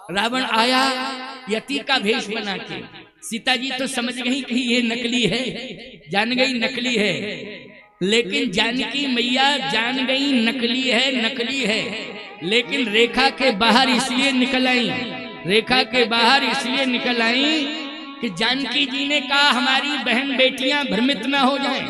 रावण आया यति का भेष बना के। सीता जी तो समझ गई कि ये नकली है, जान गई नकली है, लेकिन जानकी मैया जान गई नकली है, लेकिन रेखा के बाहर इसलिए निकल आई, रेखा के बाहर इसलिए निकल आई कि जानकी जी ने कहा हमारी बहन बेटियां भ्रमित ना हो जाएं,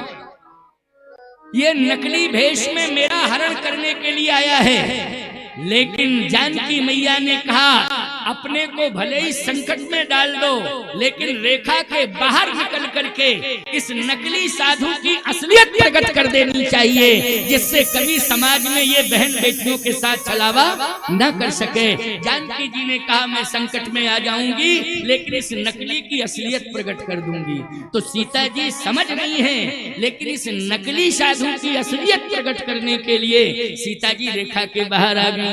ये नकली भेष में मेरा हरण करने के लिए आया है। लेकिन जानकी मैया ने कहा अपने को भले ही संकट में डाल दो, लेकिन रेखा के बाहर निकल करके इस नकली साधु की असलियत प्रकट कर देनी चाहिए, जिससे कभी समाज में ये बहन बेटियों के साथ छलावा न कर सके। जानकी जी ने कहा मैं संकट में आ जाऊंगी, लेकिन इस नकली की असलियत प्रकट कर दूंगी। तो सीता जी समझ रही हैं, लेकिन इस नकली साधु की असलियत प्रकट करने के लिए सीता जी रेखा के बाहर आ गई।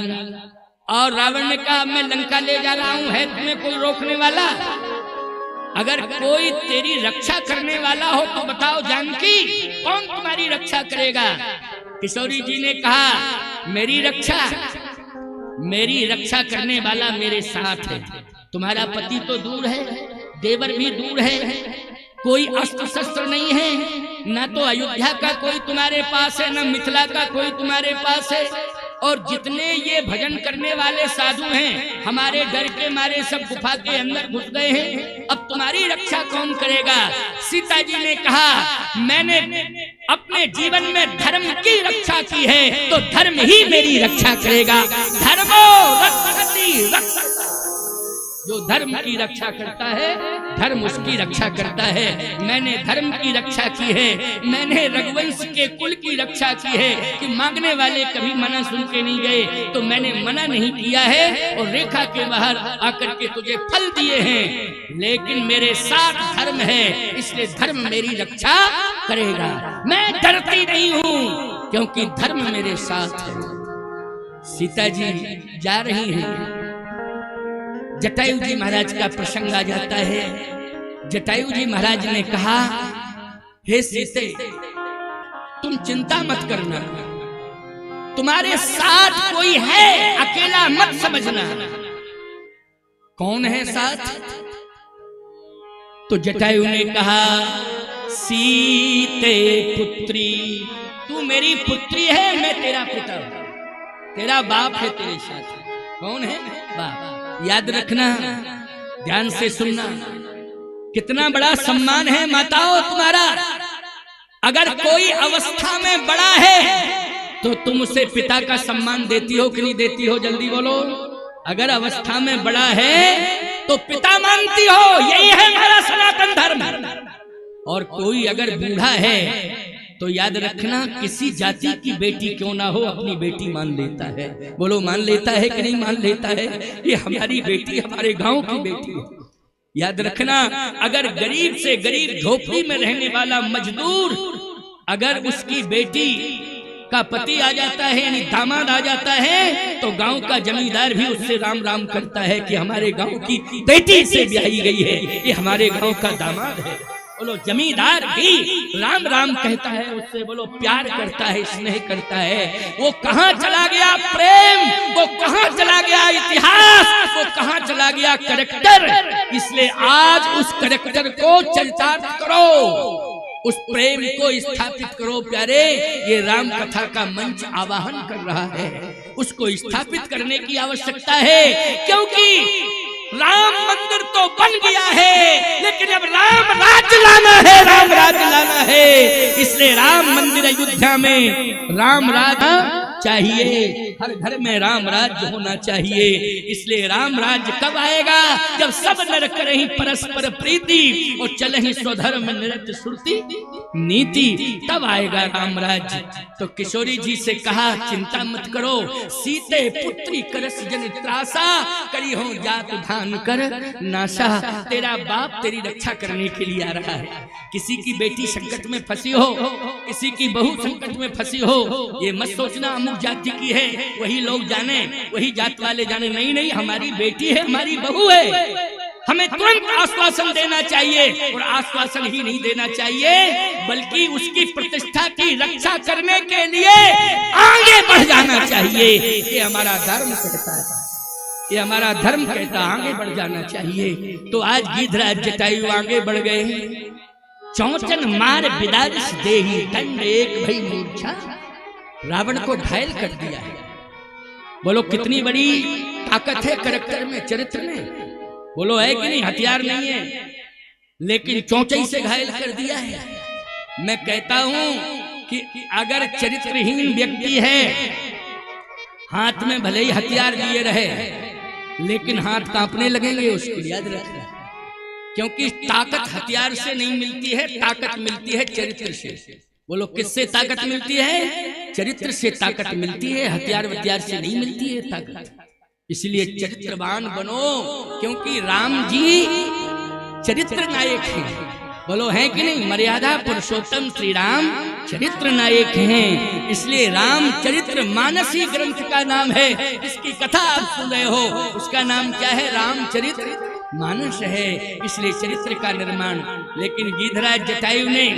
और रावण ने कहा मैं लंका ले जा रहा हूं, है तुम्हें कोई रोकने वाला? अगर कोई तेरी रक्षा करने वाला हो तो बताओ जानकी, कौन तुम्हारी रक्षा करेगा? किशोरी जी ने कहा मेरी रक्षा करने वाला मेरे साथ है। तुम्हारा पति तो दूर है, देवर भी दूर है, कोई अस्त्र शस्त्र नहीं है, ना तो अयोध्या का कोई तुम्हारे पास है, ना मिथिला का कोई तुम्हारे पास है। और जितने ये भजन करने वाले साधु हैं हमारे डर के मारे सब गुफा के अंदर घुस गए हैं, अब तुम्हारी रक्षा कौन करेगा? सीता जी ने कहा मैंने अपने जीवन में धर्म की रक्षा की है, तो धर्म ही मेरी रक्षा करेगा। धर्मो रक्षति रक्षति, जो धर्म की रक्षा करता है धर्म उसकी रक्षा करता है। मैंने धर्म की रक्षा की है, मैंने रघुवंश के कुल की रक्षा की है कि मांगने वाले कभी मना सुन के नहीं गए, तो मैंने मना नहीं किया है और रेखा के बाहर आकर के तुझे फल दिए हैं। लेकिन मेरे साथ धर्म है, इसलिए धर्म मेरी रक्षा करेगा। मैं डरती नहीं हूं क्योंकि धर्म मेरे साथ है। सीता जी जा रही हैं, जटायु जी महाराज का प्रसंग आ जाता है। जटायु जी महाराज ने कहा हे सीते तुम चिंता मत करना, तुम्हारे साथ कोई है, अकेला मत समझना। कौन है साथ? तो जटायु ने कहा सीते पुत्री, तू मेरी पुत्री है, मैं तेरा पिता, तेरा बाप है तेरे साथ। कौन है? बाप। याद रखना, ध्यान से सुनना, कितना बड़ा सम्मान है माताओं तुम्हारा। अगर कोई अवस्था में बड़ा है तो तुम उसे पिता का सम्मान देती हो कि नहीं देती हो? जल्दी बोलो। अगर अवस्था में बड़ा है तो पिता मानती हो, यही है हमारा सनातन धर्म। और कोई अगर बूढ़ा है तो याद रखना किसी जाति की बेटी क्यों ना हो अपनी बेटी मान लेता है। बोलो मान लेता है कि नहीं मान लेता है? ये हमारी बेटी, हमारे गांव की बेटी है। याद रखना, अगर गरीब से गरीब झोपड़ी में रहने वाला मजदूर अगर उसकी बेटी का पति आ जाता है यानी दामाद आ जाता है तो गांव का जमींदार भी उससे राम राम करता है कि हमारे गांव की बेटी से ब्याही गई है, ये हमारे गांव का दामाद है। बोलो जमींदार भी राम राम कहता है उससे, बोलो प्यार करता है, स्नेह करता है। वो कहाँ चला गया प्रेम, वो कहाँ चला गया इतिहास, वो कहाँ चला गया कैरेक्टर? इसलिए आज उस कैरेक्टर को चरितार्थ करो, उस प्रेम को स्थापित करो प्यारे। ये राम कथा का मंच आवाहन कर रहा है, उसको स्थापित करने की आवश्यकता है, क्योंकि राम मंदिर तो बन गया है, लेकिन अब राम राज्य लाना है, राम राज्य लाना है। इसलिए राम मंदिर अयोध्या में राम राज्य चाहिए, हर घर में राम राज्य होना चाहिए। इसलिए राम राज्य कब आएगा? जब सब नर करहि परस्पर प्रीति और चलहि स्वधर्म निरत श्रुति नीति, तब आएगा राम राज्य। तो किशोरी जी से कहा चिंता मत करो, सीते पुत्री करस जन त्रासा, करी हो जात धान कर नाशा। तेरा बाप तेरी रक्षा करने के लिए आ रहा है। किसी की बेटी संकट में फंसी हो, किसी की बहू संकट में फंसी हो, ये मत सोचना अमुक जाति की है वही लोग जाने, वही जात वाले जाने। नहीं नहीं, हमारी बेटी है, हमारी बहू है। हमें तुरंत आश्वासन देना चाहिए, और आश्वासन ही नहीं देना चाहिए बल्कि उसकी प्रतिष्ठा की रक्षा करने के लिए आगे बढ़ जाना चाहिए। ये हमारा धर्म कहता है। ये हमारा धर्म कहता आगे बढ़ जाना चाहिए। तो आज गिधराज जटायु आगे बढ़ गए। चौचन मार बिदारिश देही दंड एक भई मूर्छा, रावण को घायल कर दिया है। बोलो कितनी बड़ी ताकत है करैक्टर में, चरित्र में। बोलो है कि नहीं? हथियार नहीं है लेकिन चौंचई से घायल कर दिया है। मैं कहता हूं कि अगर चरित्रहीन व्यक्ति है, हाथ में भले ही हथियार लिए रहे लेकिन हाथ कांपने लगेंगे उसको, याद रखना। क्योंकि ताकत हथियार से नहीं मिलती है, ताकत मिलती है चरित्र से। बोलो किससे ताकत मिलती है? चरित्र से ताकत मिलती है, हथियार वथियार से नहीं मिलती है ताकत। इसलिए चरित्रवान बनो, क्योंकि राम जी चरित्र नायक हैं। बोलो है कि नहीं? मर्यादा पुरुषोत्तम श्री राम चरित्र नायक हैं। इसलिए राम चरित्र मानसी ग्रंथ का नाम है। इसकी कथा आप सुन रहे हो, उसका नाम क्या है? रामचरित्र मानस है। इसलिए चरित्र का निर्माण। लेकिन गिधराज जटायु ने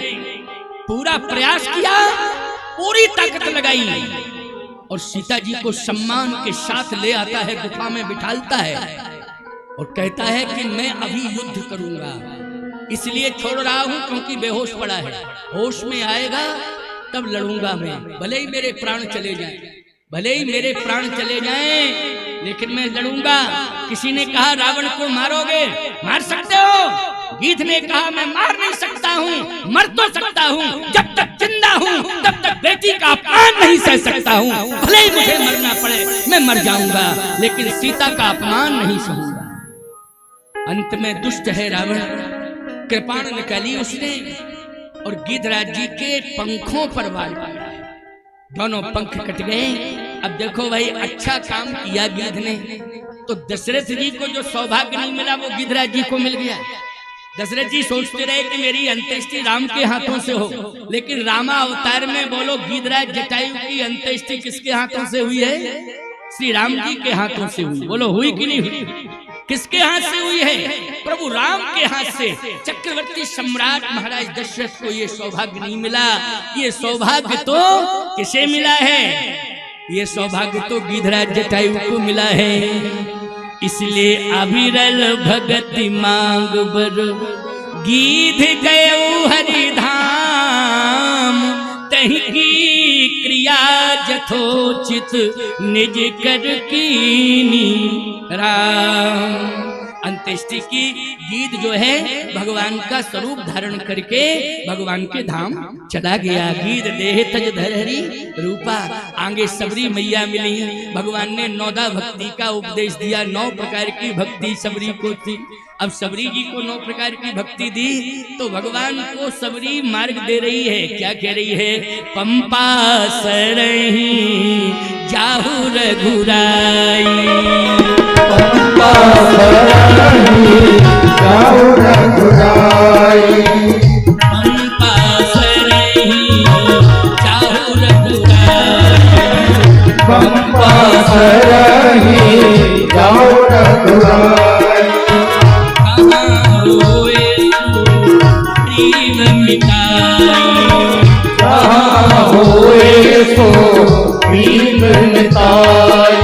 पूरा प्रयास किया, पूरी ताकत लगाई और सीता जी को सम्मान के साथ ले आता है, गुफा में बिठालता है और कहता है कि मैं अभी युद्ध करूंगा, इसलिए छोड़ रहा हूं क्योंकि बेहोश पड़ा है। होश में आएगा तब लड़ूंगा मैं, भले ही मेरे प्राण चले जाएं, भले ही मेरे प्राण चले जाएं, लेकिन मैं लड़ूंगा। किसी ने कहा रावण को मारोगे? मार सकते हो। गीध ने कहा मैं मार नहीं सकता हूँ, मर तो सकता हूँ, जब तक जिंदा हूँ तब तक बेटी का अपमान नहीं सह सकता हूँ। भले ही मुझे मरना पड़े, मैं मर जाऊंगा, लेकिन सीता का अपमान नहीं सहूंगा। अंत में दुष्ट है रावण, कृपाण निकाली उसने और गिधराज जी के पंखों पर वार मारा। दोनों पंख कट गए। अब देखो भाई, अच्छा काम किया गिध ने, तो दशरथ जी को जो सौभाग्य नहीं मिला वो गिधराज जी को मिल गया। दशरथ जी सोचते रहे कि मेरी अंत्येष्टि राम के हाथों से हो, लेकिन रामा अवतार में बोलो गिधराज जटायु की अंत्येष्टि किसके हाथों से हुई है? श्री राम जी के हाथों से हुई। बोलो हुई कि नहीं हुई? किसके हाथ से हुई है? प्रभु राम के हाथ से। चक्रवर्ती सम्राट महाराज दशरथ को ये सौभाग्य नहीं मिला। ये सौभाग्य तो किसे मिला है? ये सौभाग्य तो गिधराज जटायु को मिला है। इसलिए अविरल भगति मांग बर गीध गयो हरिधाम, तहि की क्रिया जथोचित निज कर कीनी राम। अंत्येष्टि की गीत जो है भगवान का स्वरूप धारण करके भगवान के धाम चला गया। गीत देह तज धरहरी रूपा। आगे सबरी मैया मिली, भगवान ने नौदा भक्ति का उपदेश दिया। 9 प्रकार की भक्ति सबरी को थी। अब सबरी जी को 9 प्रकार की भक्ति दी तो भगवान को सबरी मार्ग दे रही है। क्या कह रही है? पंपा सरही जाहु रघुराई, पंपा सरही जाहु रघुराई, पंपा सरही जाहु रघुराई, पंपा सरही जाहु रघुराई। कहाँ होए सो प्रेम मिताई,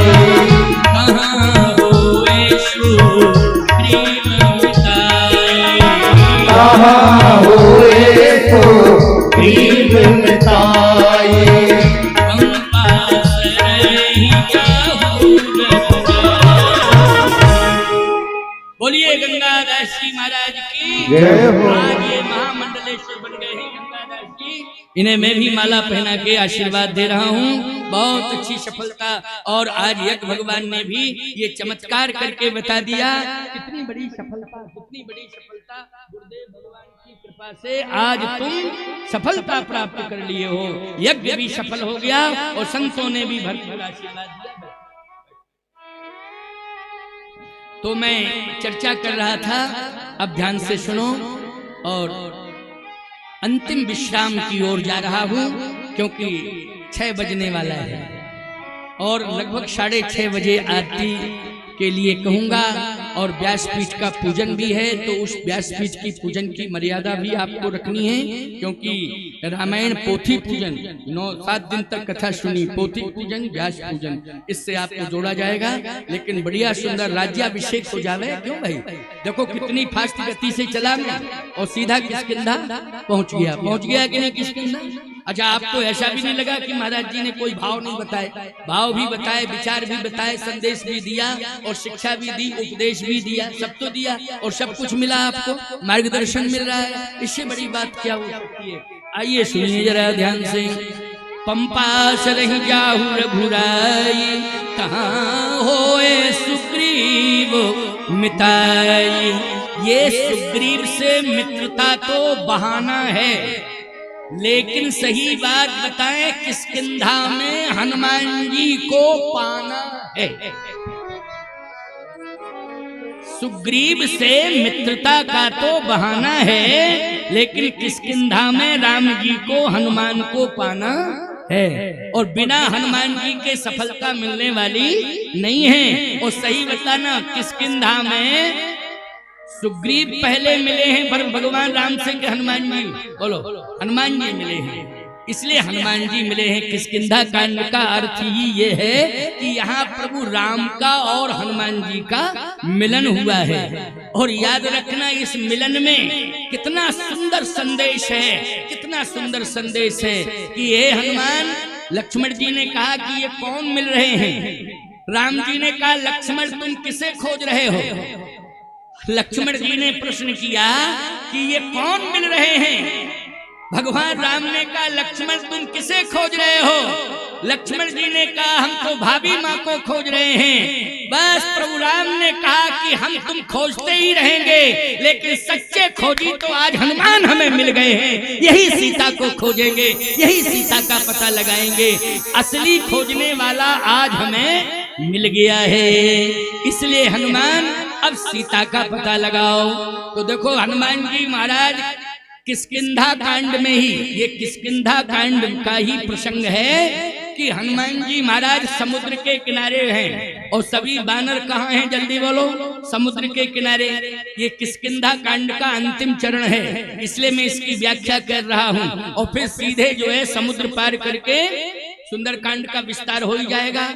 कहाँ होए सो प्रेम मिताई, कहाँ होए सो प्रेम मिताई। पंपा सरही जाहु रघुराई। बोलिए गंगादास जी महाराज की जय हो। आज ये महामंडलेश्वर बन गए हैं गंगादास जी। इन्हें मैं भी माला पहना के आशीर्वाद दे रहा हूँ। बहुत अच्छी सफलता। और आज यज्ञ भगवान ने भी ये चमत्कार करके बता दिया। कितनी बड़ी सफलता, कितनी बड़ी सफलता गुरुदेव भगवान की कृपा से आज तुम सफलता प्राप्त कर लिए हो। यज्ञ भी सफल हो गया और संतों ने भी भरपूर आशीर्वाद दिया। तो मैं चर्चा कर रहा था, अब ध्यान से सुनो। और अंतिम विश्राम की ओर जा रहा हूं क्योंकि 6 बजने वाला है और लगभग 6:30 बजे आरती के लिए कहूंगा। और व्यासपीठ का पूजन भी है, तो उस व्यासपीठ की पूजन की मर्यादा भी आपको रखनी है, क्योंकि रामायण पोथी पूजन 9-7 दिन तक कथा सुनी, पोथी पूजन व्यास पूजन, इससे आपको जोड़ा जाएगा। लेकिन बढ़िया सुंदर राज्याभिषेक हो जावे। क्यों भाई, देखो कितनी फास्ट गति से चला मैं और सीधा किष्किंधा पहुंच गया कि नहीं किष्किंधा। अच्छा, आपको ऐसा भी नहीं लगा कि महाराज जी ने कोई भाव नहीं बताए? भाव भी बताए, विचार भी बताए, संदेश भी दिया और शिक्षा भी दी, उपदेश भी दिया, सब तो दिया और सब कुछ मिला आपको, मार्गदर्शन मिल रहा है। इससे बड़ी बात क्या हो सकती है? आइए सुनिए जरा ध्यान से। पंपा सरहि जाहु रघुराई, कहाँ होए सुग्रीव मिताई। ये सुग्रीव से मित्रता तो बहाना है, लेकिन सही बात बताएं, किष्किंधा में हनुमान जी को पाना है। सुग्रीव से मित्रता का तो बहाना है, लेकिन किष्किंधा में राम जी को, हनुमान को पाना है। और बिना हनुमान जी के सफलता मिलने वाली नहीं है। और सही बताना, किष्किंधा में सुग्रीव पहले मिले हैं पर भगवान राम से कि हनुमान जी? बोलो, हनुमान जी मिले हैं, इसलिए हनुमान जी मिले हैं। किष्किंधा कांड का अर्थ ही ये है कि यहाँ प्रभु राम का और हनुमान जी का मिलन हुआ है। और याद रखना, इस मिलन में कितना सुंदर संदेश है, कितना सुंदर संदेश है कि हे हनुमान, लक्ष्मण जी ने कहा कि ये कौन मिल रहे हैं? राम जी ने कहा, लक्ष्मण तुम किसे खोज रहे हो? लक्ष्मण जी ने प्रश्न किया कि ये कौन मिल रहे हैं? भगवान राम ने कहा, लक्ष्मण तुम किसे खोज रहे हो? लक्ष्मण जी ने कहा, हम तो भाभी माँ को खोज रहे हैं। बस प्रभु राम ने कहा कि हम तुम खोजते ही रहेंगे, लेकिन सच्चे खोजी तो आज हनुमान हमें मिल गए हैं। यही सीता को खोजेंगे, यही सीता का पता लगाएंगे। असली खोजने वाला आज हमें मिल गया है, इसलिए हनुमान अब सीता का पता लगाओ। तो देखो, हनुमान जी महाराज किष्किंधा कांड में ही, ये किष्किंधा कांड का ही प्रसंग है कि हनुमान जी महाराज समुद्र के किनारे हैं और सभी बानर कहाँ हैं? जल्दी बोलो। समुद्र के किनारे। ये किष्किंधा कांड का अंतिम चरण है, इसलिए मैं इसकी व्याख्या कर रहा हूँ। और फिर सीधे जो है समुद्र पार करके सुंदरकांड का विस्तार हो ही जाएगा।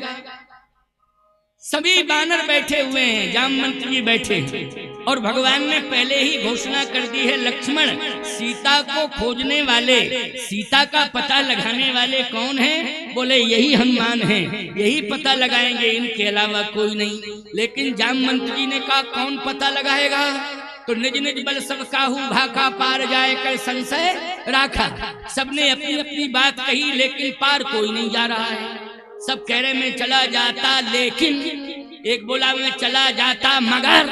सभी बानर बैठे हुए हैं, जामवंत जी बैठे, और भगवान ने पहले ही घोषणा कर दी है, लक्ष्मण सीता को खोजने वाले, सीता का पता लगाने वाले कौन हैं? बोले यही हनुमान हैं, यही पता लगाएंगे, इनके अलावा कोई नहीं। लेकिन जामवंत जी ने कहा, कौन पता लगाएगा? तो निज निज बल सब काहू भाका, पार जाए कर संशय राखा। सबने अपनी अपनी बात कही, लेकिन पार कोई नहीं जा रहा है। सब कह रहे मैं चला जाता, लेकिन एक बोला मैं चला जाता मगर,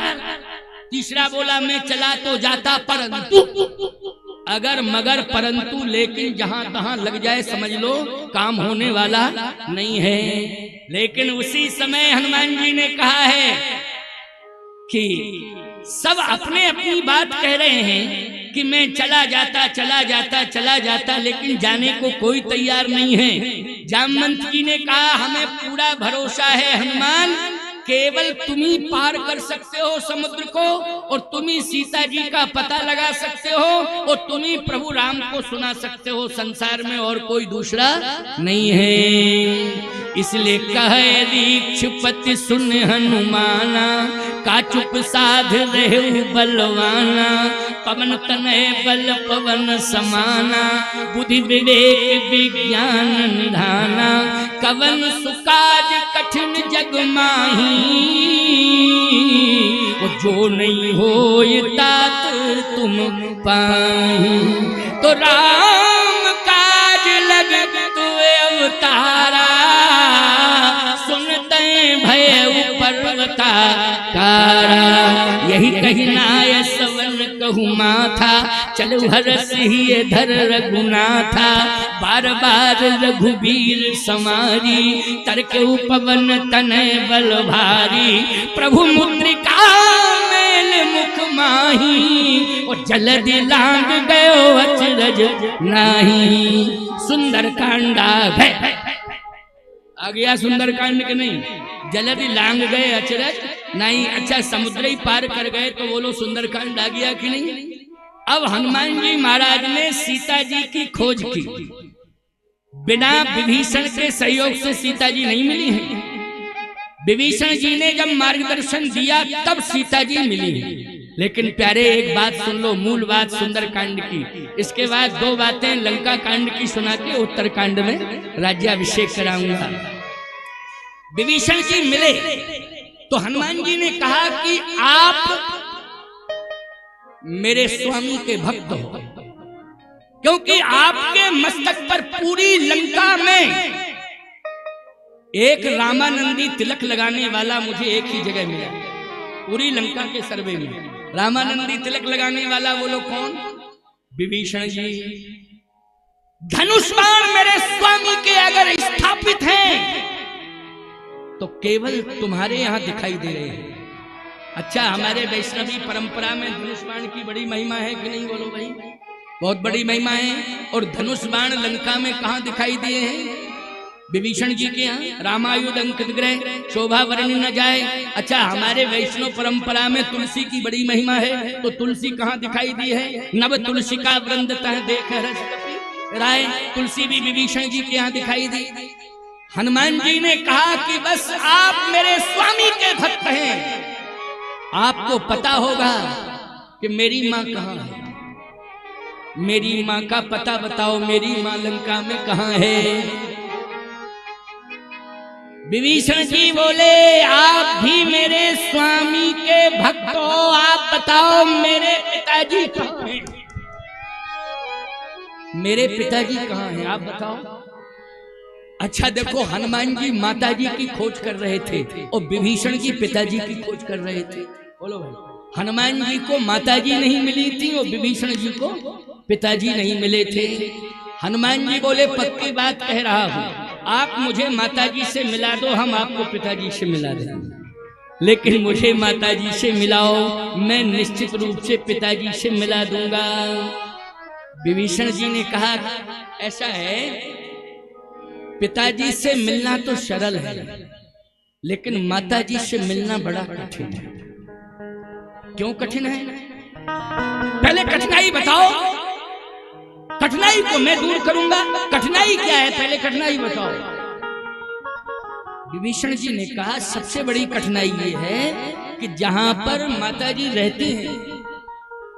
तीसरा बोला मैं चला तो जाता परंतु। अगर मगर परंतु लेकिन जहां तहां लग जाए, समझ लो काम होने वाला नहीं है। लेकिन उसी समय हनुमान जी ने कहा है कि सब अपने अपनी बात कह रहे हैं कि मैं चला जाता चला जाता चला जाता, लेकिन जाने को कोई तैयार नहीं है। जामवंत जी ने कहा, हमें पूरा भरोसा है हनुमान, केवल तुम ही पार कर सकते हो समुद्र को, और तुम ही सीता जी का पता लगा सकते हो, और तुम ही प्रभु राम को सुना सकते हो। संसार में और कोई दूसरा नहीं है। इसलिए कहे दीक्षुपति सुन हनुमाना, का चुप साध रहे बलवाना। पवन तनय बल पवन समाना, बुद्धि विवेक विज्ञान निधाना। कवन सुकाज कठिन जग माही, जो नहीं होए तात तुम पाही। तो राम काज लग तु अवतारा, सुनते भय पर्वताकारा। यही कही नाय सवन कहु माथा, चलो हरस ही धर रघुनाथा। बार बार रघुबीर समारी, तरके पवन तनय बल भारी। प्रभु मुद्रिका मेल मुख माही, और जलधि लांग गयो अचरज नाही। सुंदरकांडा है आ गया, सुंदरकांड के नहीं, जलधि लांग गए अचरज नहीं, अच्छा समुद्र ही पार कर गए तो बोलो सुंदरकांड आ गया कि नहीं। अब हनुमान जी महाराज ने सीता जी की खोज की, बिना विभीषण के सहयोग से सीता जी नहीं मिली है। विभीषण जी ने जब मार्गदर्शन दिया तब सीता जी मिली है। लेकिन प्यारे एक बात सुन लो, मूल बात सुंदरकांड की, इसके बाद दो बातें लंका कांड की सुना के उत्तरकांड में राज्याभिषेक कराऊंगा। विभीषण जी मिले तो हनुमान जी ने कहा कि आप मेरे स्वामी के भक्त हो, क्योंकि आपके मस्तक पर पूरी लंका में एक रामानंदी तिलक लगाने वाला मुझे एक ही जगह मिला। पूरी लंका के सर्वे में रामानंदी तिलक लगाने वाला बोलो कौन? विभीषण जी। धनुष बाण मेरे स्वामी के अगर स्थापित हैं तो केवल तुम्हारे यहां दिखाई दे रहे हैं। अच्छा, हमारे वैष्णवी परंपरा में धनुष बाण की बड़ी महिमा है कि नहीं? बोलो भाई, बहुत बड़ी महिमा है। और धनुष बाण लंका में कहां दिखाई दिए हैं? विभीषण जी के यहाँ। रामायुध अंकित ग्रह शोभा वर्णि न जाए। अच्छा, हमारे वैष्णव परंपरा में तुलसी की बड़ी महिमा है, तो तुलसी कहाँ दिखाई दी है? नव तुलसी का वृंद तह देख रस कपि राय, तुलसी भी विभीषण जी के यहाँ दिखाई दी। हनुमान जी ने कहा कि बस आप मेरे स्वामी के भक्त हैं, आपको पता होगा कि मेरी माँ कहाँ है। मेरी माँ का पता बताओ, मेरी माँ लंका में कहाँ है? विभीषण जी बोले आप भी मेरे स्वामी के भक्त हो, आप बताओ मेरे पिताजी कहाँ हैं? मेरे पिताजी कहाँ हैं आप बताओ। अच्छा देखो, हनुमान जी माता जी की खोज कर रहे थे और विभीषण जी पिताजी की खोज कर रहे थे। बोलो भाई, हनुमान जी को माता जी नहीं मिली थी और विभीषण जी को पिताजी नहीं मिले थे। हनुमान जी बोले पक्की बात कह रहा हूं, आप मुझे माताजी से मिला दो, हम आपको पिताजी से मिला देंगे। लेकिन मुझे माताजी से मिलाओ, मैं निश्चित रूप से पिताजी से मिला दूंगा। विभीषण जी ने कहा ऐसा है, पिताजी से मिलना तो सरल है, लेकिन माताजी से मिलना बड़ा कठिन है। क्यों कठिन है? पहले कठिनाई बताओ, कठिनाई को मैं दूर करूंगा। कठिनाई क्या है पहले कठिनाई बताओ। विभीषण जी ने कहा सबसे बड़ी कठिनाई ये है कि जहां पर माताजी रहती हैं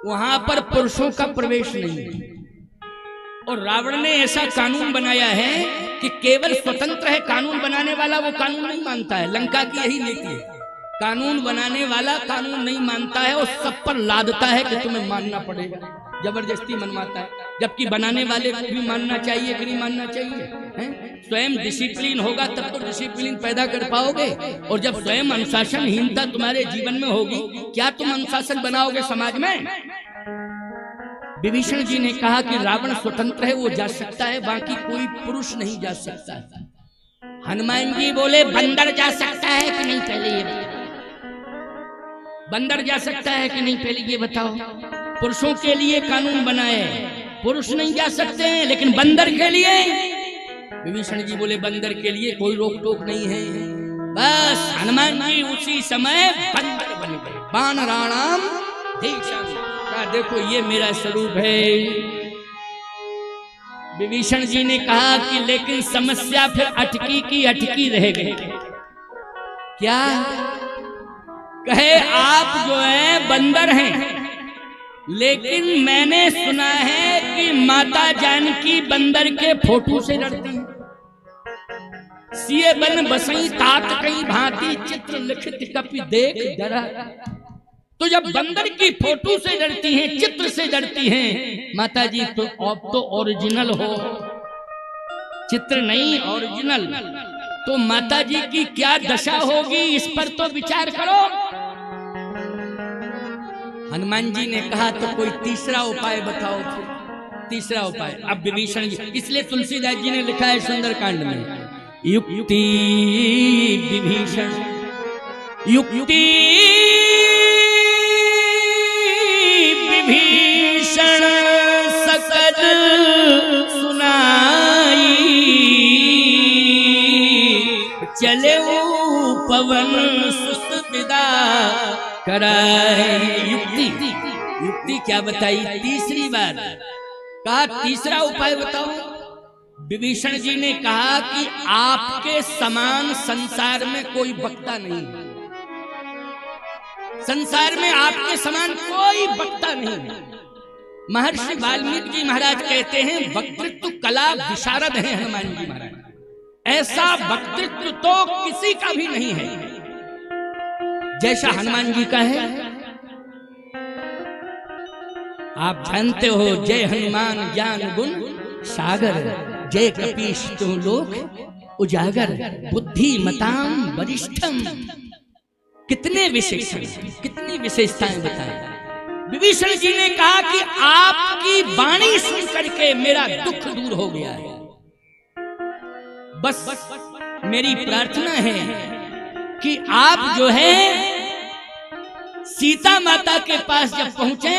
वहां पर पुरुषों का प्रवेश नहीं है। और रावण ने ऐसा कानून बनाया है कि केवल स्वतंत्र है, कानून बनाने वाला वो कानून नहीं मानता है। लंका की यही नीति है, कानून बनाने वाला कानून नहीं मानता है और सब पर लादता है कि तुम्हें मानना पड़ेगा, जबरदस्ती मनवाता है। जबकि बनाने वाले को भी मानना चाहिए कि नहीं मानना चाहिए है? स्वयं डिसिप्लिन होगा तब तो डिसिप्लिन पैदा कर पाओगे। और जब स्वयं अनुशासनहीनता तुम्हारे जीवन में होगी, क्या तुम अनुशासन बनाओगे समाज में? विभीषण जी ने कहा कि रावण स्वतंत्र है, वो जा सकता है, बाकी कोई पुरुष नहीं जा सकता। हनुमान जी बोले बंदर जा सकता है कि नहीं, पहले ये बताओ। बंदर जा सकता है कि नहीं, पहले ये बताओ। पुरुषों के लिए कानून बनाए, पुरुष नहीं जा सकते हैं, लेकिन बंदर के लिए। विभीषण जी बोले बंदर के लिए कोई रोक टोक नहीं है। बस हनुमान जी उसी समय बंदर बन गए। वानराणाम देशम, देखो ये मेरा स्वरूप है। विभीषण जी ने कहा कि लेकिन समस्या फिर अटकी की अटकी रह गई। क्या कहे? आप जो है बंदर हैं, लेकिन मैंने सुना है कि माता जानकी बंदर के फोटो से डरती है। सिए बन बसई तात कई भांति चित्र लिखित कपि देख डरा। तो जब बंदर की फोटो से डरती हैं, चित्र से डरती हैं माता जी, तो आप तो ओरिजिनल हो, चित्र नहीं ओरिजिनल। तो माता जी की क्या दशा होगी, इस पर तो विचार करो। हनुमान जी ने कहा तो कोई तीसरा उपाय बताओ। तीसरा उपाय अब विभीषण जी, इसलिए तुलसीदास जी ने लिखा है सुंदरकांड में, युक्ति विभीषण युक्ति विभीषण सकल सुनाई, चले पवन सुस्त विदा कराए। युक्ति युक्ति क्या बताई? तीसरी बार कहा तीसरा उपाय बताओ। विभीषण जी ने कहा कि आपके समान संसार में कोई वक्ता नहीं है, संसार में आपके समान कोई वक्ता नहीं है। महर्षि वाल्मीकि जी महाराज कहते हैं वक्तृत्व कला विशारद हैं हनुमान जी महाराज, ऐसा वक्तृत्व तो किसी का भी नहीं है जैसा हनुमान जी का है। आप जानते हो जय हनुमान ज्ञान गुण सागर, जय कपीश तुम लोक उजागर, बुद्धि मताम वरिष्ठम। कितने विशेषण, कितनी विशेषताएं बताएं। विभीषण जी ने कहा कि आपकी वाणी सुन करके मेरा दुख दूर हो गया है। बस मेरी प्रार्थना है कि आप जो है सीता माता के पास जब पहुंचे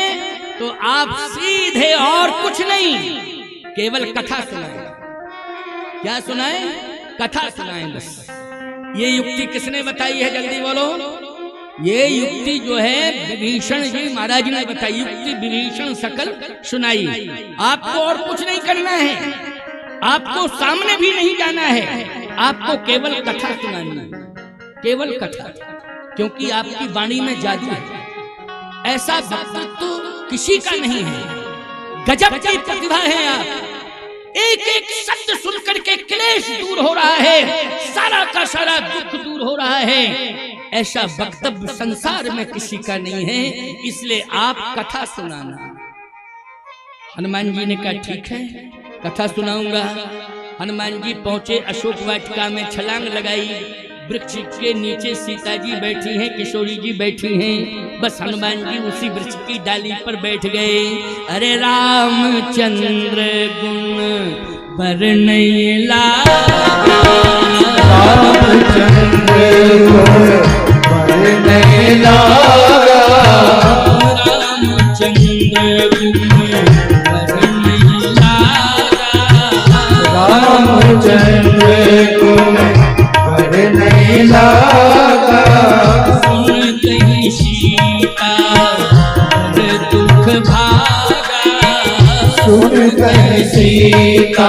तो आप सीधे और कुछ नहीं केवल कथा सुनाएं। क्या सुनाएं? कथा सुनाएं बस। ये युक्ति किसने बताई है? जल्दी बोलो। ये युक्ति जो है विभीषण जी महाराज ने बताई। युक्ति विभीषण सकल सुनाई। आपको और कुछ नहीं करना है, आपको सामने भी नहीं जाना है, आपको केवल कथा सुनानी है, केवल कथा, क्योंकि आपकी वाणी में जादू है। ऐसा वक्तृत्व किसी का नहीं है, गजब की प्रतिभा है आप। एक एक शब्द सुनकर के क्लेश दूर हो रहा है, सारा का सारा दुख दूर हो रहा है। ऐसा वक्तव्य संसार में किसी का नहीं है, इसलिए आप कथा सुनाना। हनुमान जी ने कहा ठीक है कथा सुनाऊंगा। हनुमान जी पहुंचे, अशोक वाटिका में छलांग लगाई। वृक्ष के नीचे सीता जी बैठी हैं, किशोरी जी बैठी हैं। बस हनुमान जी उसी वृक्ष की डाली पर बैठ गए। अरे रामचंद्र गुण बरनई लागा, रामचंद्र गुण बरनई लागा, रामचंद्र गुण बरनई लागा, रामचंद्र गुण बरनई लागा। सुन कहीं सीता हर दुख भागा, सुन कहीं सीता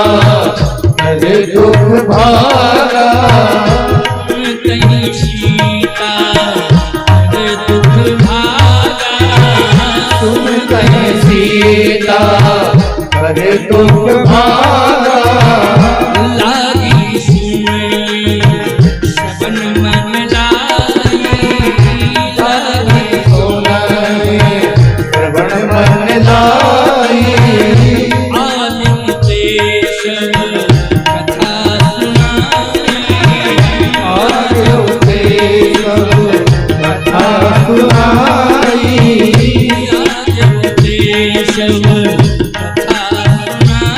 हर दुख भागा, सुन कहीं सीता हर दुख भागा, सुन कहीं सीता हर दुख भागा। लागी सुने श्रवण मन लाई, लागी सोनाए श्रवण मन लाई, आलिम देश कथा सुनाई, आयो ते सब कथा सुनाई, आलिम देश कथा सुनाई,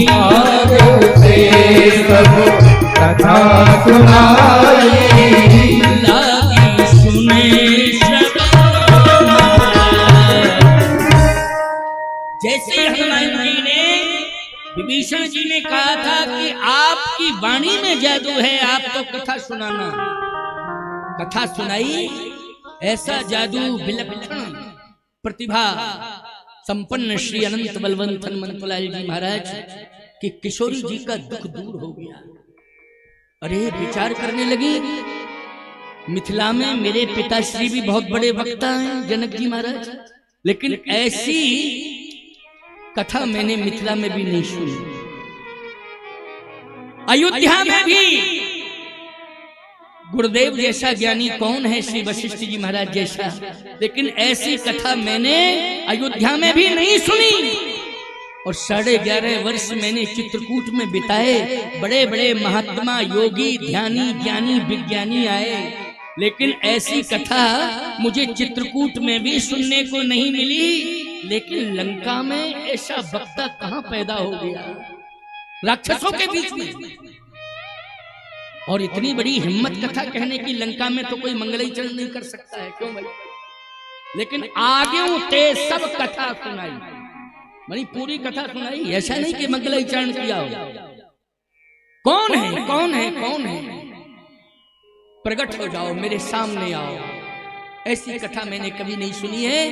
आयो ते सब कथा सुनाई। लागी सुने श्रवण। जैसे हनुमान जी ने विभीषण जी ने कहा था कि आपकी वाणी में जादू है, आप तो कथा सुनाना। कथा सुनाई। ऐसा जादू विलक्षण प्रतिभा संपन्न श्री अनंत बलवंत हनुमंतलाल जी महाराज कि किशोरी जी का दुख दूर हो गया। अरे विचार करने लगी, मिथिला में मेरे पिताश्री भी बहुत बड़े वक्ता हैं जनक जी महाराज, लेकिन ऐसी कथा मैंने मिथिला में भी नहीं सुनी। अयोध्या में भी गुरुदेव जैसा ज्ञानी कौन है, श्री वशिष्ठ जी महाराज जैसा, लेकिन ऐसी कथा मैंने अयोध्या में भी नहीं सुनी। और 11.5 वर्ष मैंने चित्रकूट में बिताए। बड़े बड़े महात्मा, योगी, ध्यानी, ज्ञानी, विज्ञानी आए, लेकिन ऐसी कथा मुझे चित्रकूट में भी सुनने को नहीं मिली। लेकिन लंका में ऐसा वक्ता कहां पैदा हो गया, राक्षसों के बीच में, और इतनी बड़ी हिम्मत कथा कहने की। लंका में तो कोई मंगलाचरण नहीं कर सकता है, क्यों भाई? लेकिन आगे ते सब कथा सुनाई, मानी पूरी कथा सुनाई। ऐसा नहीं कि मंगलाचरण किया हो। कौन है, कौन है, कौन है? प्रकट हो जाओ, मेरे सामने आओ। ऐसी कथा मैंने कभी नहीं सुनी है।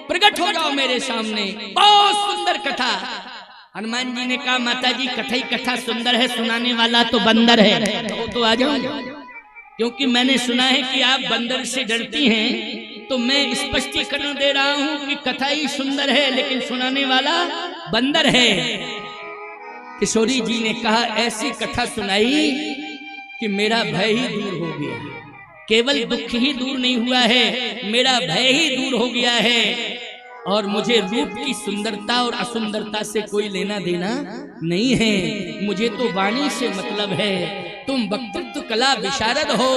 प्रकट हो जाओ मेरे सामने। बहुत सुंदर कथा। हनुमान जी ने कहा माता जी कथा ही कथा सुंदर है, सुनाने वाला तो बंदर है, तो आ जाओ। क्योंकि मैंने सुना है कि आप बंदर से डरती हैं, तो मैं स्पष्टीकरण दे रहा हूं कि कथा ही सुंदर है लेकिन सुनाने वाला बंदर है। किशोरी जी ने कहा ऐसी कथा सुनाई कि मेरा भय ही दूर हो गया। केवल दुख ही दूर नहीं हुआ है, मेरा भय ही दूर हो गया है। और मुझे रूप की सुंदरता और असुंदरता से कोई लेना देना नहीं है, मुझे तो वाणी से मतलब है। तुम वक्तृत्व कला विशारद हो,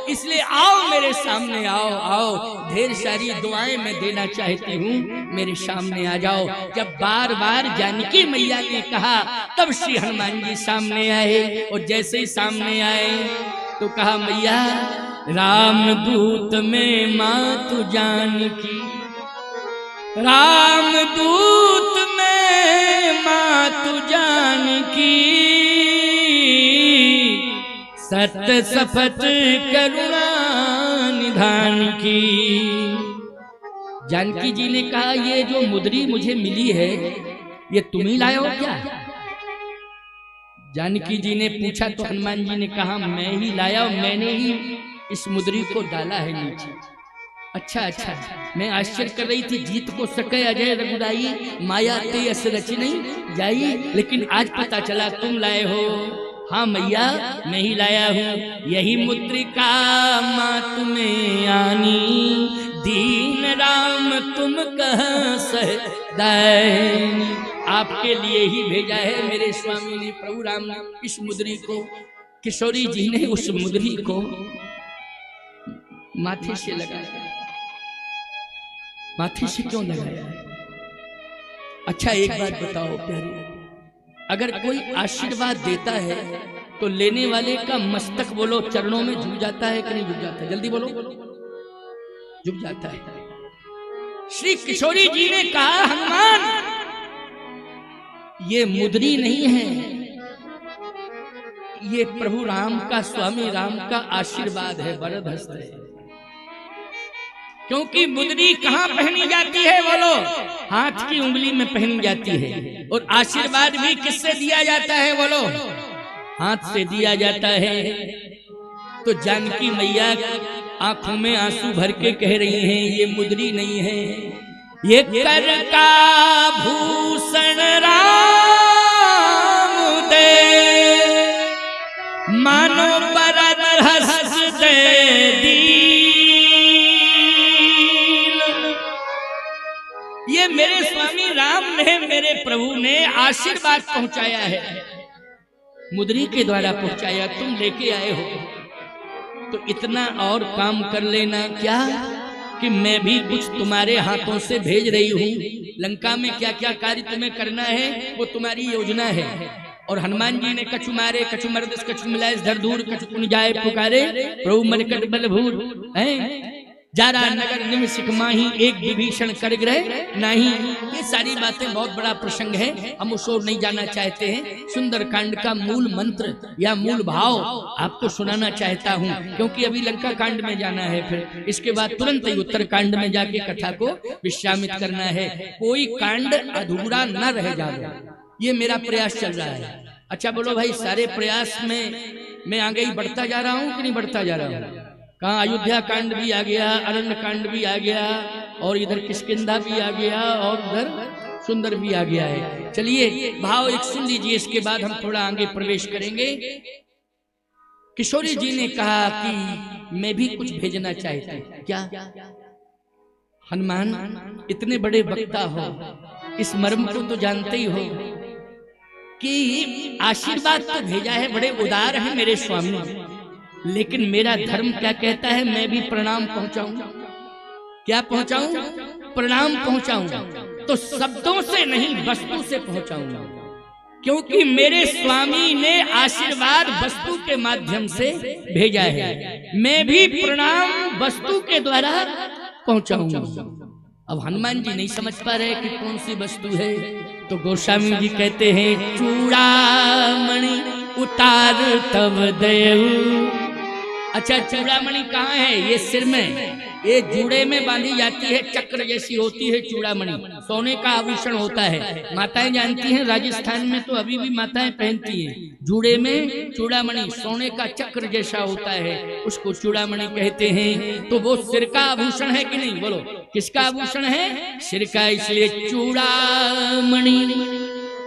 इसलिए आओ मेरे सामने, आओ आओ। ढेर सारी दुआएं मैं देना चाहती हूँ, मेरे सामने आ जाओ। जब बार बार जानकी मैया ने कहा तब श्री हनुमान जी सामने आए। और जैसे ही सामने आए तो कहा मैया रामदूत में मातु जानकी, रामदूत में मातु जानकी, सत्य शपथ करुणा निधान की। जानकी जी ने कहा ये जो मुद्री मुझे मिली है ये तुम ही लाए हो क्या? जानकी जी ने पूछा तो हनुमान जी ने कहा मैं ही लाया, मैंने ही इस मुद्री को डाला है नीचे। अच्छा अच्छा, मैं आश्चर्य कर रही थी, जीत को सके अजय रघुराई, माया ते अस रची नहीं जाई, लेकिन आज पता चला तुम लाए हो। हाँ मैया मैं ही लाया हूँ, यही मुद्रिका माँ तुम्हें आनी, दीन राम तुम कह सहदायनी। आपके लिए ही भेजा है मेरे स्वामी ने, प्रभु राम ने इस मुद्री को। किशोरी जी ने उस मुद्री को माथे से लगाया। माथे से क्यों लगाया? अच्छा एक बात बताओ प्यारी, अगर कोई आशीर्वाद देता है तो लेने वाले का मस्तक बोलो चरणों में झुक जाता है कि नहीं झुक जाता है? जल्दी बोलो। झुक जाता है। श्री किशोरी जी ने कहा हनुमान ये मुद्री नहीं है, ये प्रभु राम का, स्वामी राम का आशीर्वाद है, वरद हस्त है। क्योंकि मुद्री कहाँ पहनी जाती है बोलो? हाथ की उंगली में पहनी जाती है। और आशीर्वाद भी किससे दिया जाता है बोलो? हाथ से दिया जाता है। तो जानकी मैया आंखों में आंसू भर के कह रही हैं ये मुद्री नहीं है, ये कर का भूषण राम दे, मानो बरद हंस दे दी। ये मेरे स्वामी राम ने, मेरे प्रभु ने आशीर्वाद पहुंचाया है, मुद्री के द्वारा पहुंचाया। तुम लेके आए हो तो इतना और काम कर लेना क्या कि मैं भी कुछ तुम्हारे हाथों से भेज रही हूँ। लंका में क्या क्या कार्य तुम्हें करना है वो तुम्हारी योजना है। और हनुमान जी ने कछु मारे कछु मर्दस कछु मिलाए धर दूर कछु पुन जाए पुकारे, प्रभु मरकट बलभूर हैं जारा नगर निमिषिक माही, एक विभीषण कर ग्रह नहीं। ये सारी बातें बहुत बड़ा प्रसंग है, हम उस ओर नहीं जाना चाहते हैं। सुंदर कांड का मूल मंत्र या मूल भाव आपको सुनाना चाहता हूँ, क्योंकि अभी लंका कांड में जाना है, फिर इसके बाद तुरंत ही उत्तर कांड में जाके कथा को विश्रामित करना है। कोई कांड अधूरा न रह जाए, ये मेरा प्रयास चल रहा है। अच्छा बोलो भाई, सारे प्रयास में मैं आगे ही बढ़ता जा रहा हूँ कि नहीं बढ़ता जा रहा हूँ? कहाँ अयोध्या कांड भी आ गया, अरण्य कांड भी आ गया, और इधर किष्किंधा भी आ गया, और उधर सुंदर भी आ गया है। चलिए भाव एक सुन लीजिए, इसके बाद हम थोड़ा आगे प्रवेश करेंगे। किशोरी जी ने कहा कि मैं भी कुछ भेजना चाहती हूँ। क्या? हनुमान इतने बड़े वक्ता हो, इस मर्म को तो जानते ही हो कि आशीर्वाद तो भेजा है, बड़े उदार हैं मेरे स्वामी, लेकिन मेरा धर्म क्या कहता है मैं भी प्रणाम पहुंचाऊं। क्या पहुंचाऊं? प्रणाम पहुंचाऊं। तो शब्दों से नहीं वस्तु से पहुंचाऊंगा, क्योंकि मेरे स्वामी ने आशीर्वाद वस्तु के माध्यम से भेजा है, मैं भी प्रणाम वस्तु के द्वारा पहुंचाऊंगा। अब हनुमान जी नहीं समझ पा रहे कि कौन सी वस्तु है, तो गोस्वामी जी कहते हैं चूड़ामणि उतार तब देव, अच्छा, चूड़ामणि कहाँ है? ये सिर में, ये जूड़े में बांधी जाती है, चक्र जैसी होती है चूड़ामणि, सोने का आभूषण होता है। माताएं जानती हैं, राजस्थान में तो अभी भी माताएं पहनती हैं, जूड़े में चूड़ामणि सोने का चक्र जैसा होता है, उसको चूड़ामणि कहते हैं। तो वो सिर का आभूषण है कि नहीं? बोलो, किसका आभूषण है? सिर का। इसलिए चूड़ामणि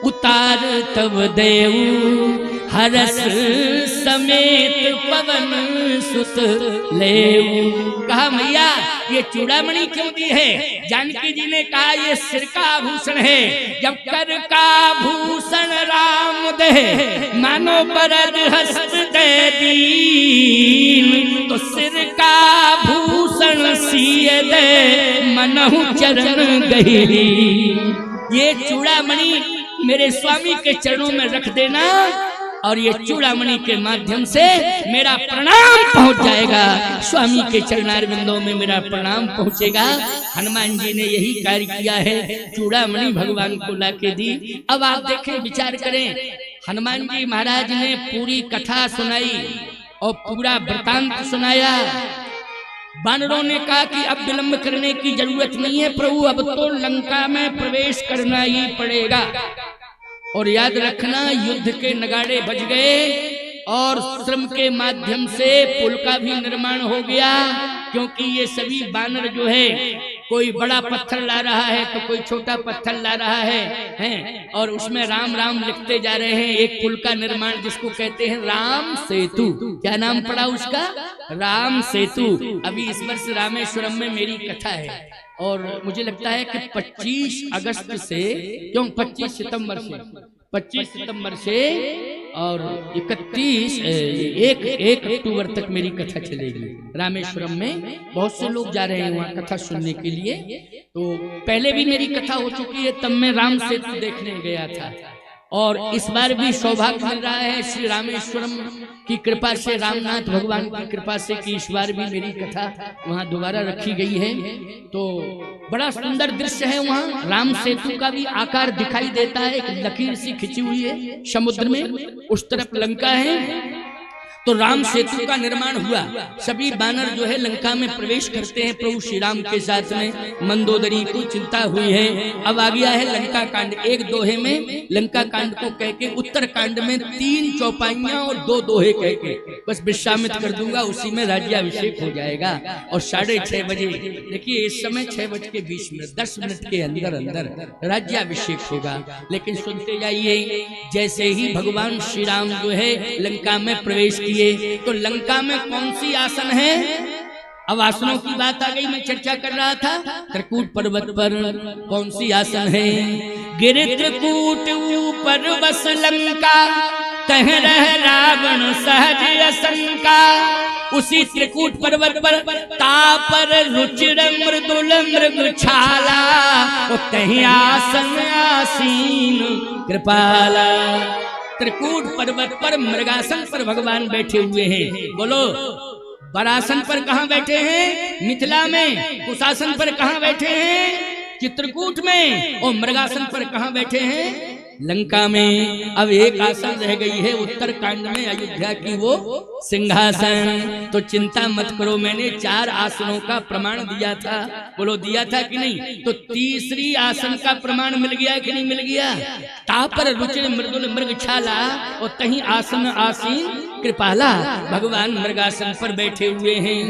उतार तब देऊ हरस समेत पवन सुत लेऊ। कहा मैया ये चूड़ामणि क्यों दी है? जानकी जी ने कहा ये सिर का आभूषण है। जब कर का भूषण राम दे मानो बरद हस्त दे दीन, तो सिर का भूषण सिय दे मनहु चरण गही। ये चूड़ामणि मेरे स्वामी के चरणों में रख देना, और ये चूड़ामणि के माध्यम से मेरा प्रणाम पहुंच जाएगा, स्वामी के चरणारविंदों में मेरा प्रणाम पहुंचेगा। हनुमान जी ने यही कार्य किया है, चूड़ामणि भगवान को लाके दी। अब आप देखें, विचार करें, हनुमान जी महाराज ने पूरी कथा सुनाई और पूरा वृतांत सुनाया। वानरों ने कहा कि अब विलंब करने की जरूरत नहीं है प्रभु, अब तो लंका में प्रवेश करना ही पड़ेगा। और याद रखना, युद्ध के नगाड़े बज गए और श्रम के माध्यम से पुल का भी निर्माण हो गया, क्योंकि ये सभी वानर जो है, कोई बड़ा पत्थर ला रहा है तो कोई छोटा पत्थर ला रहा है, और उसमें राम राम लिखते जा रहे हैं। एक पुल का निर्माण जिसको कहते हैं राम सेतु। क्या नाम पड़ा उसका? राम सेतु। अभी इस वर्ष रामेश्वरम में मेरी कथा है, और मुझे लगता है कि 25 अगस्त से, क्यों 25 सितंबर से और 1 अक्टूबर तक मेरी कथा चलेगी रामेश्वरम में। बहुत से लोग जा रहे हैं वहाँ कथा सुनने के लिए। तो पहले भी मेरी कथा हो चुकी है, तब मैं राम सेतु देखने गया था, और इस बार भी सौभाग्य मिल रहा है श्री रामेश्वरम की कृपा से, रामनाथ भगवान की कृपा से, कि इस बार भी मेरी कथा वहाँ दोबारा रखी गई है। तो बड़ा सुंदर दृश्य है वहाँ, राम सेतु का भी आकार दिखाई देता है, एक लकीर सी खिंची हुई है समुद्र में, उस तरफ लंका है। तो राम सेतु का निर्माण हुआ, सभी वानर जो है लंका में प्रवेश करते हैं प्रभु श्री राम के साथ में। मंदोदरी को चिंता हुई है। अब आ गया है लंका कांड। एक दोहे में लंका कांड को कह के, उत्तर कांड में 3 चौपाइयां और 2 दोहे कह के बस विश्रामित कर दूंगा, उसी में राज्याभिषेक हो जाएगा। और 6:30 बजे, देखिए इस समय 6:20, 10 मिनट के अंदर अंदर राज्याभिषेक होगा। लेकिन सुनते जाइए, जैसे ही भगवान श्री राम जो है लंका में प्रवेश किए, तो लंका में कौन सी आसन है? अब आसनों की बात आ गई, मैं चर्चा कर रहा था। त्रिकूट पर्वत पर कौन सी आसन है? गिर त्रिकूट ऊपर बस लंका, तह रह रावण सहज असंका। उसी त्रिकूट पर्वत पर तापर रुचिर मृदुल मृगछाला, तहीं आसन आसीन कृपाला। त्रिकूट पर्वत पर मृगासन पर भगवान बैठे हुए हैं। बोलो, वरासन पर कहाँ बैठे हैं? मिथिला में। कुशासन पर कहाँ बैठे हैं? चित्रकूट में। और मृगासन पर कहाँ बैठे हैं? लंका में। अब एक आसन रह गई है उत्तर कांड में, अयोध्या की, वो सिंहासन। तो चिंता मत करो, मैंने 4 आसनों का प्रमाण दिया था। बोलो, दिया था कि नहीं? तो तीसरी आसन का प्रमाण मिल गया कि नहीं मिल गया? तापर रुचिर मृदुल मृगछाला, और तहीं आसन आसीन कृपाला। भगवान मृगासन पर बैठे हुए हैं।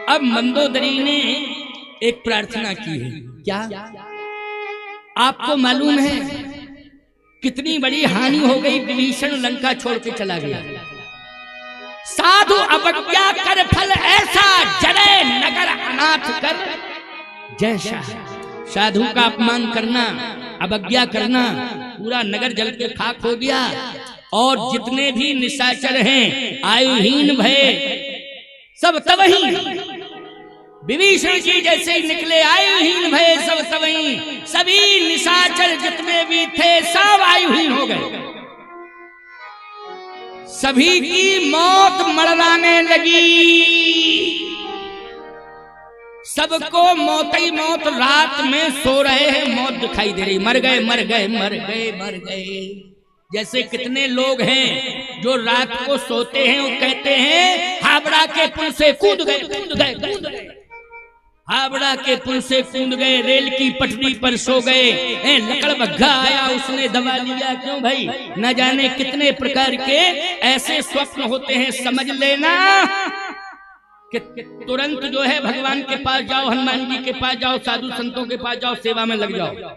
अब मंदोदरी ने एक प्रार्थना की है। क्या आपको मालूम है कितनी बड़ी हानि हो गई? विभीषण लंका छोड़ के चला गया। साधु अवज्ञा कर फल ऐसा, जरे नगर अनाथ कर जैसा। साधु का अपमान करना, अवज्ञा करना, पूरा नगर जल के खाक हो गया। और जितने भी निशाचर हैं, आयुहीन भय, सब तबही। विभीषण जी जैसे ही निकले, आयुहीन भय सब तबही। सभी निशाचर जितने भी थे सब आयुहीन हो गए। सभी की मौत मड़राने लगी। सबको मौत ही मौत, रात में सो रहे हैं, मौत दिखाई दे रही। मर गए मर गए मर गए मर गए। जैसे कितने लोग हैं जो रात को सोते हैं, वो कहते हैं हावड़ा के पुल से कूद गए, कूद गए, कूद गए, हावड़ा के पुल से कूद गए, रेल की पटरी पर सो गए, लकड़बग्घा आया उसने दबा लिया। क्यों भाई? न जाने कितने प्रकार के ऐसे स्वप्न होते हैं। समझ लेना कि तुरंत जो है भगवान के पास जाओ, हनुमान जी के पास जाओ, साधु संतों के पास जाओ, सेवा में लग जाओ,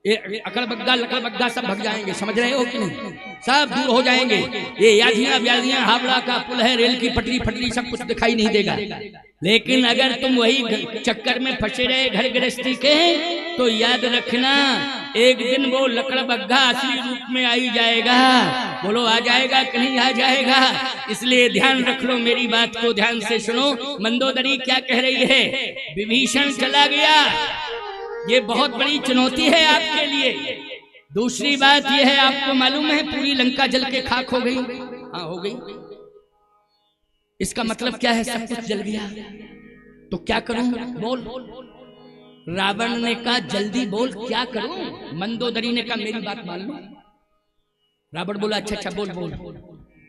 ये अकड़बग्घा लकड़बग्घा सब भग जाएंगे। समझ रहे हो कि नहीं? सब दूर हो जाएंगे। ये यादियां व्याधियां, हावड़ा का पुल है, रेल की पटरी फटरी सब कुछ दिखाई नहीं देगा। लेकिन अगर तुम वही चक्कर में फंसे रहे घर गृहस्थी के, तो याद रखना एक दिन वो लकड़बग्घा असली रूप में आई जाएगा। बोलो आ जाएगा कि नहीं आ जाएगा? इसलिए ध्यान रख लो, मेरी बात को ध्यान से सुनो। मंदोदरी क्या कह रही है? विभीषण चला गया, ये बहुत बड़ी चुनौती है आपके लिए। दूसरी बात यह है, आपको मालूम है पूरी लंका जल के खाक हो गई। हाँ हो गई। इसका मतलब क्या है? सब कुछ जल गया। तो क्या करूं? बोल। रावण ने कहा जल्दी बोल, क्या करूं? मंदोदरी ने कहा मेरी बात मान लो। रावण बोला अच्छा अच्छा बोल बोल।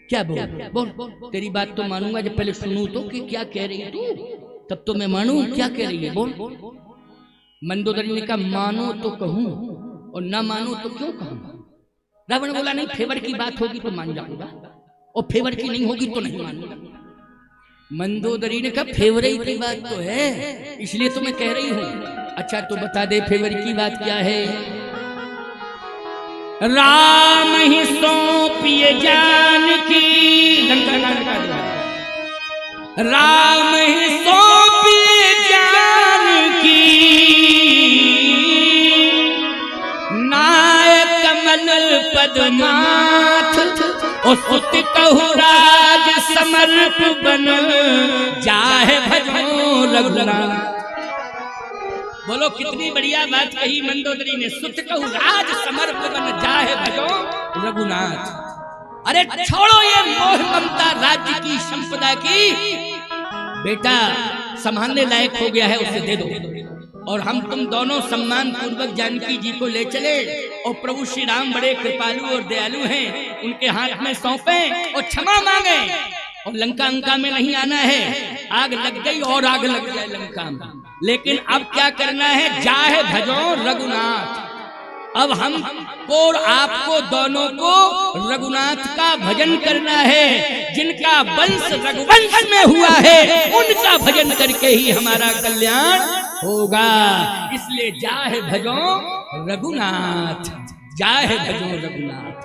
क्या बोल? बोल। तेरी बात तो मानूंगा, जब पहले सुनूं तो कि क्या कह रही है तू, तब तो मैं मानूं। क्या कह रही है? बोल। मंदोदरी ने कहा मानो तो कहूं और ना मानो तो क्यों कहूं? रावण बोला नहीं, फेवर की बात होगी तो मान जाऊंगा, और फेवर की नहीं होगी तो नहीं मानूंगा। मंदोदरी ने कहा फेवर की बात तो है, इसलिए तो मैं कह रही हूं। अच्छा तो बता दे फेवर की बात क्या है? राम ही सौंपिए जानकी, लंका का राम ही सौंपिए जानकी, कमल पद्माथ, और सुत कहु राज समर्प बन, जाहे भजो रघुनाथ। बोलो कितनी बढ़िया बात कही मंदोदरी ने। सुत कहु राज समर्प बन, जाहे भजो रघुनाथ। अरे छोड़ो ये मोह ममता राज्य की संपदा की, बेटा संभालने लायक हो गया है उसे दे दो, और हम तुम दोनों सम्मान पूर्वक जानकी जी को ले चले, और प्रभु श्री राम बड़े कृपालु और दयालु हैं, उनके हाथ में सौंपे और क्षमा मांगे, और लंका अंका में नहीं आना है। आग लग गई और आग लग जाए लंका में, लेकिन अब क्या करना है? जाहे भजो रघुनाथ। अब हमको और आपको दोनों को रघुनाथ का भजन करना है। जिनका वंश रघुवंश में हुआ है, उनका भजन करके ही हमारा कल्याण होगा। इसलिए जाहे भजो रघुनाथ, जाहे भजो रघुनाथ।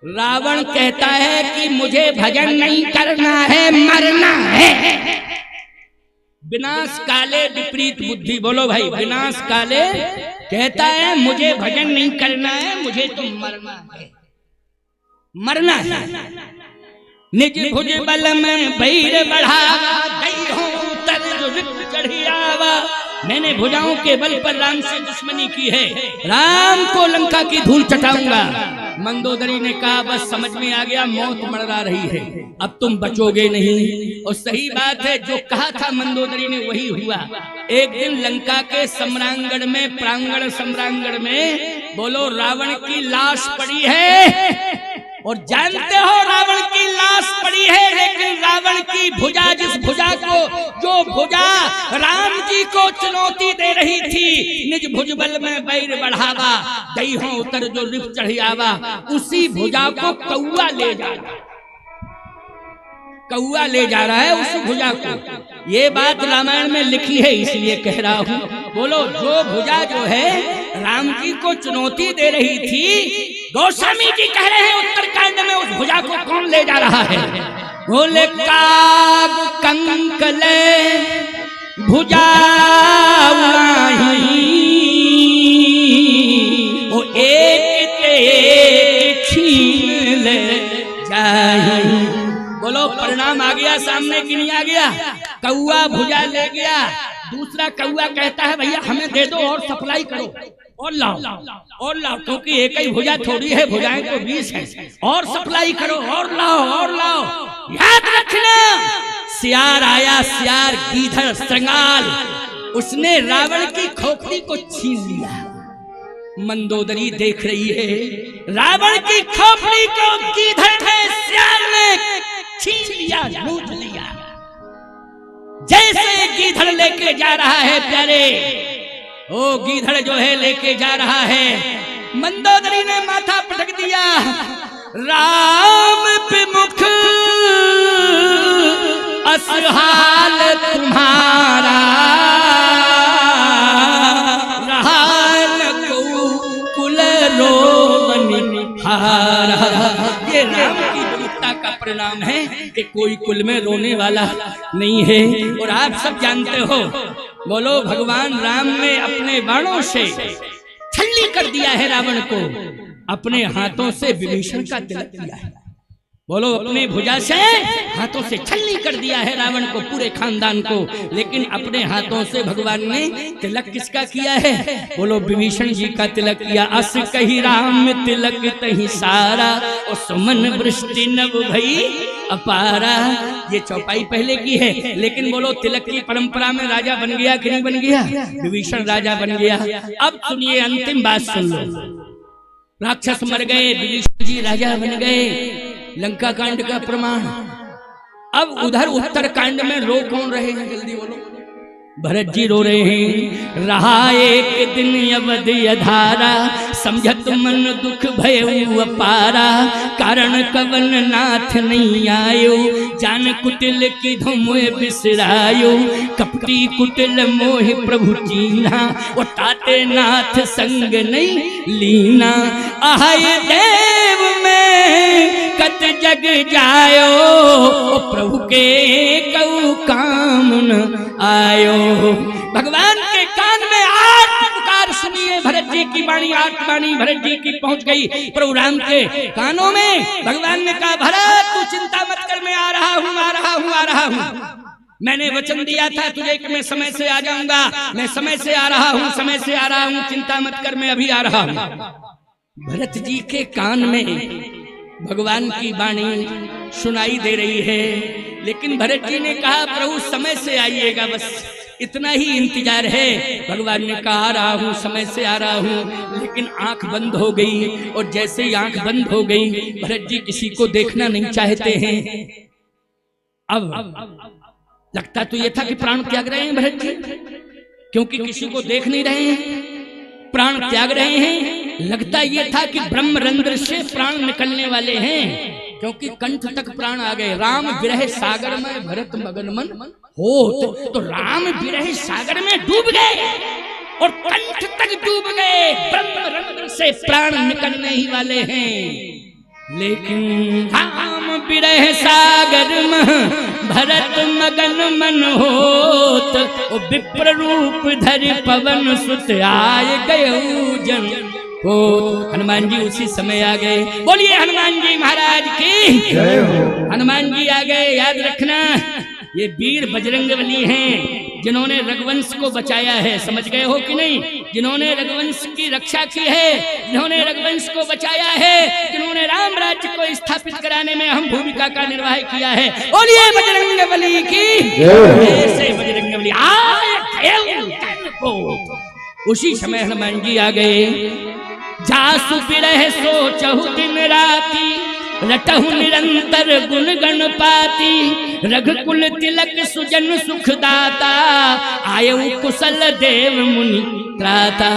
रावण कहता है कि मुझे भजन नहीं करना है, मरना है। विनाश काले विपरीत बुद्धि। बोलो भाई, विनाश काले कहता है मुझे भजन नहीं करना है, मुझे तो मरना है, मरना है। निज भुज बल में बैर बढ़ावा, चढ़ी आवा। मैंने भुजाओं के बल पर राम से दुश्मनी की है, राम को लंका की धूल चटाऊंगा। मंदोदरी ने कहा बस समझ में आ गया, मौत मरड़ा रही है, अब तुम बचोगे नहीं। और सही बात है, जो कहा था मंदोदरी ने वही हुआ। एक दिन लंका के सम्रांगण में, प्रांगण सम्रांगण में, बोलो रावण की लाश पड़ी है, और जानते हो रावण की लाश पड़ी है, लेकिन रावण की भुजा, जिस भुजा को, जो भुजा राम जी को चुनौती दे रही थी, निज भुज बल में बैर बढ़ावा, दई हो उतर जो रिफ चढ़ी आवा, उसी भुजा को कौआ ले जा रहा, कौआ ले जा रहा है उस भुजा को। ये बात रामायण में लिखी है, इसलिए कह रहा हूं। बोलो जो भुजा जो है राम जी को चुनौती दे रही थी, गोस्वामी जी कह रहे हैं उत्तरकांड में, उस भुजा को कौन ले जा रहा है? बोले काग कंकले भुजा उड़ाही, वो एक ते छीन ले जाही। बोलो परिणाम आ गया सामने कि नहीं आ गया? कौआ भुजा ले गया। दूसरा कौआ कहता है भैया हमें दे दो और सप्लाई करो, और लाओ और लाओ, क्योंकि एक ही भुजा थोड़ी है, भुजाएं तो 20 है, और सप्लाई करो, और लाओ और लाओ। याद रखना, सियार आया, सियार गीधड़ श्रृंगाल, उसने रावण की खोपड़ी को छीन लिया। मंदोदरी देख रही है, रावण की खोपड़ी को गीधड़ के सियार ने छीन लिया, लूट लिया। जैसे गीधड़ लेके जा रहा है प्यारे, ओ गीधड़ जो है लेके जा रहा है, मंदोदरी ने माथा पटक दिया। राम पे मुख असहाल तुम्हारा, रहा न को कुल रोमन हारा। ये राम की वीरता का परिणाम है कि कोई कुल में रोने वाला नहीं है। और आप सब जानते हो, बोलो भगवान राम ने अपने बाणों से छल्ली कर दिया है रावण को, अपने हाथों से विभीषण का तिलक किया है। बोलो अपने भुजा से हाथों से छल्ली कर दिया है रावण को, पूरे खानदान को। लेकिन अपने हाथों से भगवान ने तिलक किसका किया है? बोलो विभीषण जी का तिलक किया। अस कही राम तिलक तही सारा, और सुमन वृष्टि नव भई अपारा। ये चौपाई पहले की है, लेकिन बोलो तिलक की परंपरा में राजा बन गया कि नहीं बन गया? विभीषण राजा बन गया। अब सुनिए, अंतिम बात सुन लो। राक्षस मर गए, विभीषण जी राजा बन गए, लंका कांड का प्रमाण। अब उधर उत्तर कांड में रो कौन रहे हैं? जल्दी बोलो। भरत जी रो रहे हैं। रहा एक दिन अवध अधारा, समझत मन दुख भयउ अपारा। कारण कवन नाथ नहीं आयो, जान कुटिल की धुम बिसरायो। कपटी कुटिल मोह प्रभु चीन्हा, और ताते नाथ संग नहीं लीना। आय देव में कत जग जायो, प्रभु के कऊ काम न आयो। भगवान के कान में आर्त पुकार सुनिए। भरत जी की वाणी, आर्तवाणी भरत जी की पहुंच गई प्रभु राम के कानों में। भगवान ने कहा, भरत तू चिंता मत कर, मैं आ रहा हूं, आ रहा हूं, आ रहा हूं। मैंने वचन दिया था तुझे कि मैं समय से आ जाऊंगा, मैं समय से आ रहा हूं, समय से आ रहा हूं, चिंता मत कर, मैं अभी आ रहा हूं। भरत जी के कान में भगवान की वाणी सुनाई दे रही है, लेकिन भरत जी ने कहा, प्रभु समय से आइएगा, बस इतना ही इंतजार है। भगवान ने कहा, आ रहा हूं, समय से आ रहा हूं। लेकिन आंख बंद हो गई, और जैसे ही आंख बंद हो गई, भरत जी किसी को देखना नहीं चाहते हैं। अब लगता तो यह था कि प्राण त्याग रहे हैं भरत जी, क्योंकि किसी को देख नहीं रहे हैं, प्राण त्याग रहे हैं। लगता यह था कि ब्रह्मरंध्र से प्राण निकलने वाले हैं, क्योंकि कंठ तक प्राण आ गए। राम विरह सागर में भरत मगन मन हो, तो राम विरह सागर में डूब गए और कंठ तक डूब गए। ब्रह्मरंध्र से प्राण निकलने ही वाले हैं। लेकिन राम विरह सागर में भरत मगन मन होत, विप्र रूप धरि पवन सुत आए गए जन को। हनुमान जी उसी समय आ गए। बोलिए हनुमान जी महाराज की जय हो। हनुमान जी आ गए। याद रखना, ये वीर बजरंगबली हैं, जिन्होंने रघुवंश को बचाया है। समझ गए हो कि नहीं? जिन्होंने रघुवंश की रक्षा की है, जिन्होंने रघुवंश को बचाया है, जिन्होंने राम राज्य को स्थापित कराने में अहम भूमिका का निर्वाह किया है। बोलिए बजरंगबली की ऐसे बजरंगबली आए। उसी समय हनुमान जी आ गए। जासु बिरह सोचहु दिन राती, रटहु निरंतर गुण गणपाती। रघुकुल तिलक सुजन सुखदाता, आयु कुशल देव मुनि त्राता।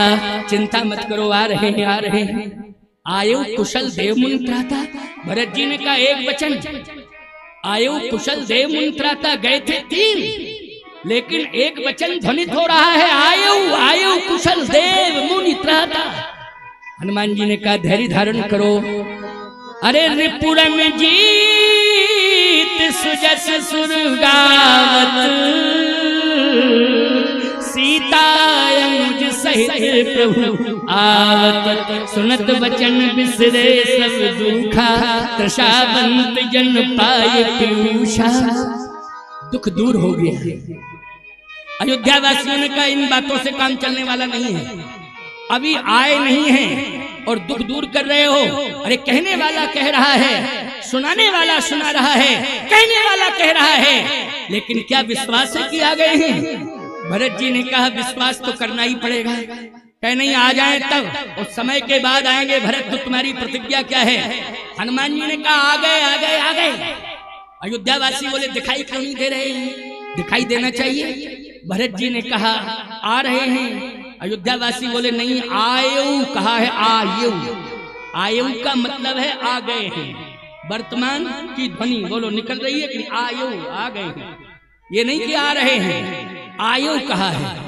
चिंता मत करो, आ रहे हैं, आ रहे हैं। आयु कुशल देव मुनि त्राता। भरत जी ने कहा एक वचन, आयु कुशल देव मुनि त्राता। गए थे 3, लेकिन एक वचन ध्वनित हो रहा है, आयु आयु कुशल देव मुनि त्राता। हनुमान जी ने कहा धैर्य धारण करो। अरे रिपुरन जीत सुजस सुरगावत, सीता मुझ सहित प्रभु आवत। सुनत बचन बिसरे सब दुखा, त्रसावंत जन पाए पीयूषा। दुख दूर हो गया है। अयोध्या वासियों ने कहा इन बातों से काम चलने वाला नहीं है, अभी आए नहीं हैं और दुख दूर कर रहे हो। अरे कहने वाला कह रहा है, सुनाने वाला सुना रहा है, कहने वाला कह रहा है, लेकिन क्या विश्वास है कि आ गए हैं? भरत जी ने कहा विश्वास तो करना ही पड़ेगा, कह नहीं आ जाए तब, उस समय के बाद आएंगे भरत, तो तुम्हारी प्रतिज्ञा क्या है? हनुमान जी ने कहा आ गए आ गए आ गए। अयोध्या वासी बोले दिखाई क्यों नहीं दे रहे हैं, दिखाई देना चाहिए। भरत जी ने कहा आ रहे हैं। अयोध्या वासी बोले नहीं, आयु कहा है, आयु, आयु का मतलब है आ गए हैं। वर्तमान की ध्वनि बोलो निकल रही है कि आयु आ गए हैं, ये नहीं कि आ रहे हैं, आयु कहा है।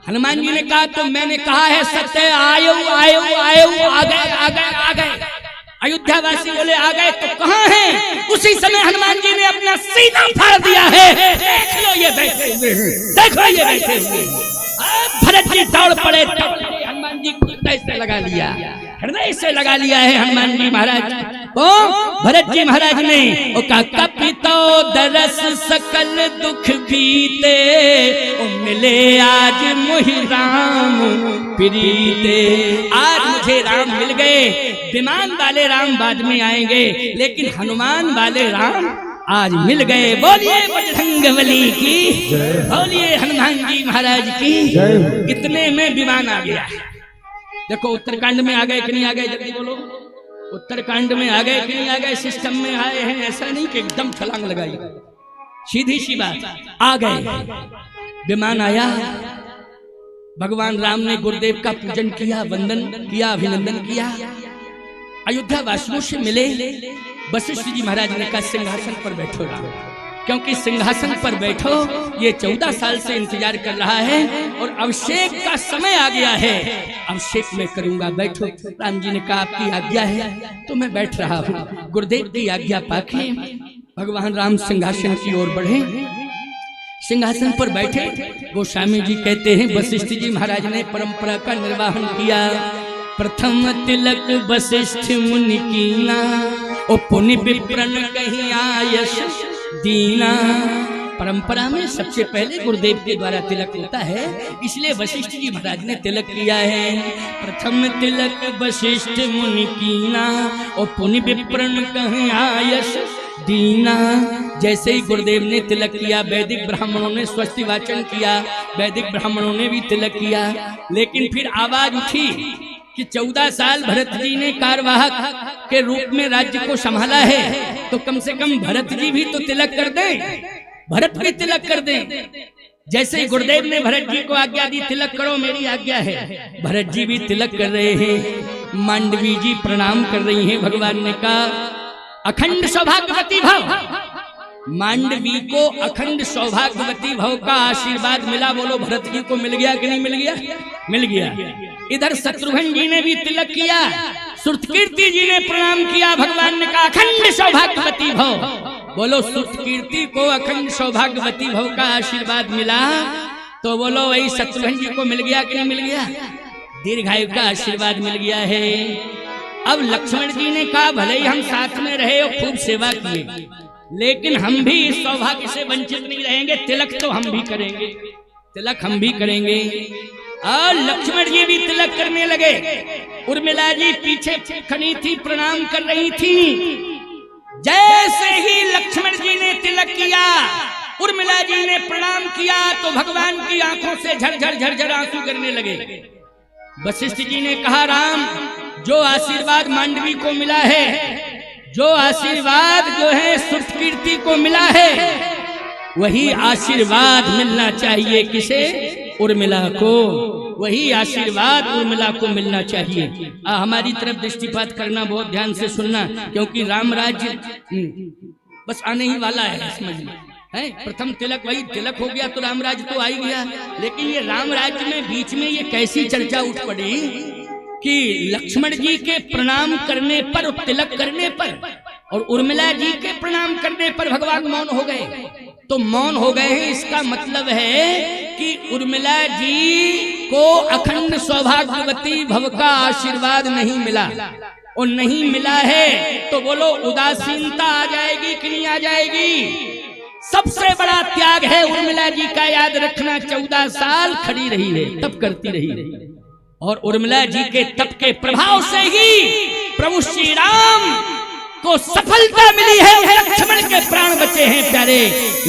हनुमान जी ने कहा तो मैंने कहा है सत्य, आयु आयु आयु आ गए आ गए आ गए। अयोध्या वासी बोले आ गए तो कहाँ हैं? उसी समय हनुमान जी ने अपना सीना फाड़ दिया है। देख लो ये बैठे हुए हैं, देखो ये बैठे हुए हैं। भरत जी दौड़ पड़े, हनुमान जी को हृदय से लगा लिया, हृदय से लगा लिया है हनुमान जी महाराज को। भरत जी महाराज ने ओ का कपितो दरस सकल दुख बीते, ओ मिले आज मुहि राम प्रीते। आज मुझे राम मिल गए, विमान वाले राम बाद में आएंगे, लेकिन हनुमान वाले राम आज मिल गए। बोलिए बजरंगबली की, बोलिए हनुमान जी महाराज की। इतने में विमान आ गया। देखो उत्तरकांड में आ गए कि नहीं आ गए, जल्दी बोलो। उत्तरकांड में आ गए कि नहीं आ गए? सिस्टम में आए हैं, ऐसा नहीं कि एकदम छलांग लगाई, सीधी सी बात आ गए। विमान आया, भगवान राम ने गुरुदेव का पूजन किया, वंदन किया, अभिनंदन किया, अयोध्या वासियों से मिले। वशिष्ठ जी महाराज ने कहा सिंहासन पर बैठो राम, क्योंकि सिंहासन पर बैठो, ये 14 साल से इंतजार कर रहा है और अभिषेक का समय आ गया है, अभिषेक में करूंगा, बैठो। राम जी ने कहा आपकी आज्ञा है तो मैं बैठ रहा हूँ। गुरुदेव की आज्ञा पाके भगवान राम सिंहासन की ओर बढ़े, सिंहासन पर बैठे। गोस्वामी जी कहते हैं वशिष्ठ जी महाराज ने परंपरा का निर्वाहन किया। प्रथम तिलक वशिष्ठ मुनि कीना, ओ पुनि विप्रन कहीं आयस दीना। परंपरा में सबसे पहले गुरुदेव के द्वारा तिलक होता है, इसलिए वशिष्ठ जी महाराज ने तिलक किया है। प्रथम तिलक वशिष्ठ मुनि कीना, ओ पुनि विप्रन कहीं आयस दीना। जैसे ही गुरुदेव ने तिलक किया, वैदिक ब्राह्मणों ने स्वस्ति वाचन किया, वैदिक ब्राह्मणों ने भी तिलक किया। लेकिन फिर आवाज उठी कि 14 साल भरत जी ने कार्यवाहक के रूप में राज्य को संभाला है, तो कम से कम भरत जी भी तो तिलक कर दें, भरत भी तिलक कर दें। जैसे ही गुरुदेव ने भरत जी को आज्ञा दी तिलक करो, मेरी आज्ञा है, भरत जी भी तिलक कर रहे हैं। मांडवी जी प्रणाम कर रही हैं। भगवान ने कहा अखंड सौभाग्यवती भव। मांडवी को अखंड सौभाग्यवती भव का आशीर्वाद मिला। बोलो भरत जी को मिल गया कि नहीं मिल गया? मिल गया। इधर शत्रुघ्न जी ने भी तिलक किया, श्रुतकीर्ति जी ने प्रणाम किया। भगवान ने कहा अखंड सौभाग्यवती भव। बोलो श्रुतकीर्ति को अखंड सौभाग्यवती भव का आशीर्वाद मिला, तो बोलो वही शत्रुघ्न जी को मिल गया कि नहीं मिल गया? दीर्घायु का आशीर्वाद मिल गया है। अब लक्ष्मण जी ने कहा भले ही हम साथ में रहे और खूब सेवा किए, लेकिन हम भी इस सौभाग्य से वंचित नहीं रहेंगे, तिलक तो हम भी करेंगे, तिलक हम भी करेंगे। और लक्ष्मण जी भी तिलक करने लगे। उर्मिला जी पीछे खड़ी थी, प्रणाम कर रही थी। जैसे ही लक्ष्मण जी ने तिलक किया, उर्मिला जी ने प्रणाम किया, तो भगवान की आंखों से झरझर झरझर आंसू गिरने लगे। वशिष्ठ जी ने कहा राम, जो आशीर्वाद मांडवी को मिला है, जो आशीर्वाद जो है श्रुतकीर्ति को मिला है, वही आशीर्वाद मिलना चाहिए किसे? उर्मिला को। वही आशीर्वाद उर्मिला को मिलना चाहिए। हमारी तरफ दृष्टिपात करना, बहुत ध्यान से सुनना, क्योंकि राम राज्य बस आने ही वाला है, समझ लो है। प्रथम तिलक, वही तिलक हो गया तो राम राज्य तो आ ही गया। लेकिन ये राम राज्य में बीच में ये कैसी चर्चा उठ पड़ी कि लक्ष्मण जी के प्रणाम करने पर, तिलक करने पर और उर्मिला जी के प्रणाम करने पर भगवान मौन हो गए। तो मौन हो गए हैं, इसका मतलब है कि उर्मिला जी को अखंड सौभाग्यवती भव का आशीर्वाद नहीं मिला, और नहीं मिला है तो बोलो उदासीनता आ जाएगी कि नहीं आ जाएगी? सबसे बड़ा त्याग है उर्मिला जी का, याद रखना। 14 साल खड़ी रही है, तप करती रही, और उर्मिला जी के तप के प्रभाव से ही प्रभु श्री राम को सफलता मिली है, लक्ष्मण के प्राण बचे हैं प्यारे,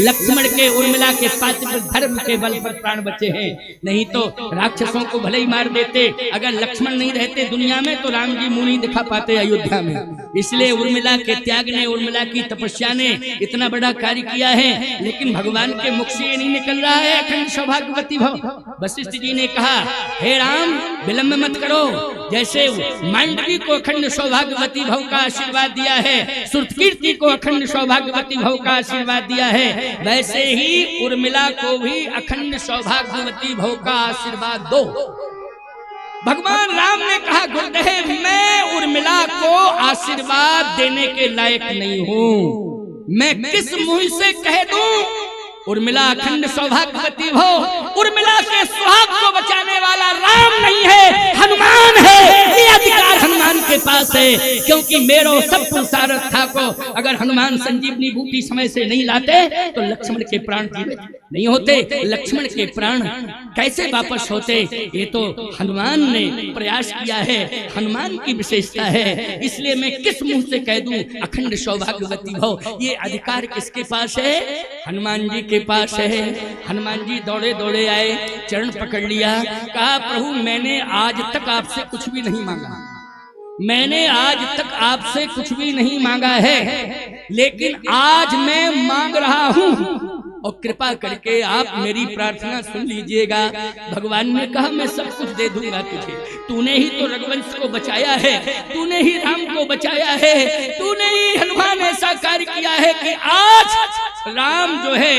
लक्ष्मण के उर्मिला के पातिव्रत धर्म के बल पर प्राण बचे हैं। नहीं तो राक्षसों को भले ही मार देते, अगर लक्ष्मण नहीं रहते दुनिया में तो राम जी मुंह नहीं दिखा पाते अयोध्या में। इसलिए उर्मिला के त्याग ने, उर्मिला की तपस्या ने इतना बड़ा कार्य किया है। लेकिन भगवान के मुख से ये नहीं निकल रहा है अखंड सौभाग्यवती भव। वशिष्ठ जी ने कहा, हे राम विलंब मत करो, जैसे मांडवी को अखंड सौभाग्यवती भव का आशीर्वाद दिया है, श्रुतकीर्ति को अखंड सौभाग्यवती भव का आशीर्वाद दिया है, वैसे ही उर्मिला को भी अखंड सौभाग्यवती भव का आशीर्वाद दो। भगवान राम ने कहा, गुरुदेव मैं उर्मिला को आशीर्वाद देने के लायक नहीं हूँ, मैं किस मुंह से कह दूं उर्मिला अखंड सौभाग्यवती हो। उर्मिला के सुहाग को बचाने वाला राम नहीं है, हनुमान है। ये अधिकार हनुमान के पास है, क्योंकि मेरो सब पुरुषार्थ था को अगर हनुमान संजीवनी बूटी समय से नहीं लाते तो लक्ष्मण के प्राण जीवित नहीं होते, लक्ष्मण के प्राण कैसे वापस होते। ये तो हनुमान ने प्रयास किया है, हनुमान की विशेषता है। इसलिए मैं किस मुंह से कह दूं अखंड सौभाग्यवती हो। ये अधिकार किसके पास है? हनुमान जी के पास है। हनुमान जी दौड़े दौड़े आए, चरण पकड़ लिया, कहा प्रभु मैंने आज तक आपसे कुछ भी नहीं मांगा, मैंने आज तक आपसे कुछ भी नहीं मांगा है, लेकिन आज मैं मांग रहा हूं और कृपा करके आप मेरी प्रार्थना सुन लीजिएगा। भगवान ने कहा मैं सब कुछ दे दूंगा तुझे, तूने ही तो रघुवंश को बचाया है, तूने ही राम को बचाया है, तूने ही हनुमान ऐसा कार्य किया है कि आज राम जो है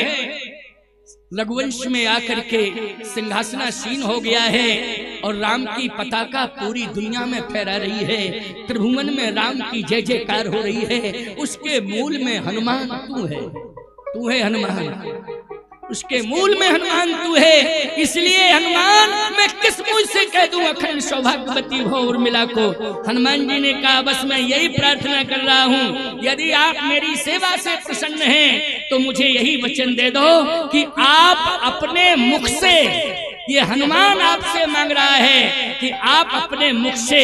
रघुवंश में आकर के सिंहासनासीन हो गया है और राम की पताका पूरी दुनिया में फहरा रही है। त्रिभुवन में राम की जय जयकार हो रही है। उसके मूल में हनुमान तू है हनुमान, उसके मूल में हनुमान तू है। इसलिए हनुमान मैं किस मुंह से कह दूं अखंड सौभाग्यवती हो उर्मिला को। हनुमान जी ने कहा बस मैं यही प्रार्थना कर रहा हूं, यदि आप मेरी सेवा से प्रसन्न हैं तो मुझे यही वचन दे दो कि आप अपने मुख से, ये हनुमान आपसे मांग रहा है कि आप अपने मुख से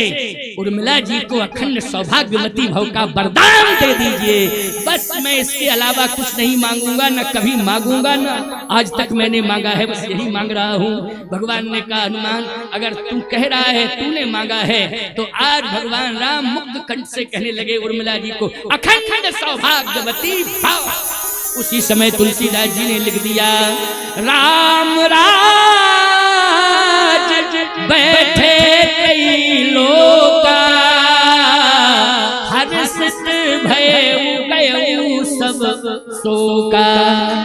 उर्मिला जी को अखंड सौभाग्यवती भव का वरदान दे दीजिए। बस मैं इसके अलावा कुछ नहीं मांगूंगा, न कभी मांगूंगा, न आज तक मैंने मांगा है, बस यही मांग रहा हूँ। भगवान ने कहा हनुमान अगर तू कह रहा है, तूने मांगा है, तो आज भगवान राम मुग्ध कंठ से कहने लगे उर्मिला जी को अखंड सौभाग्यवती भव। उसी समय तुलसीदास जी ने लिख दिया, राम राज बैठे कई लोका, हर्षित भय गयऊ सब शोका।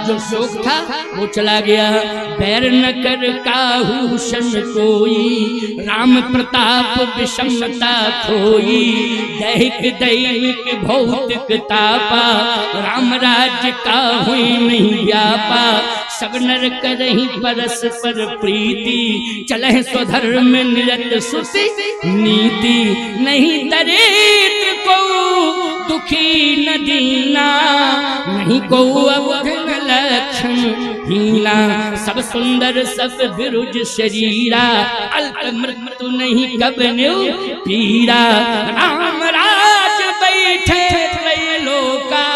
जो शोक था वो चला गया। बैर न कर काहू शन कोई, राम प्रताप विषमता खोई। दैहिक दैविक भौतिक तापा, राम राज्य का हुई नहीं व्यापा। सब नर करहि परस्पर प्रीति, चलह स्वधर्म निरत सुति नीति। नहीं दरिद्र को दुखी न दीना, नहीं को अवध न लक्षण हीना। सब सुंदर सब विरुज शरीरा, अल्प मृत्यु नहीं कब न्यू पीरा। राम राज बैठे त्रैलोका,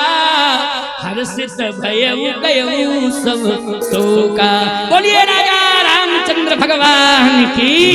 हर्षित भयउ गयउ सब शोका। बोलिए राजा रामचंद्र भगवान की।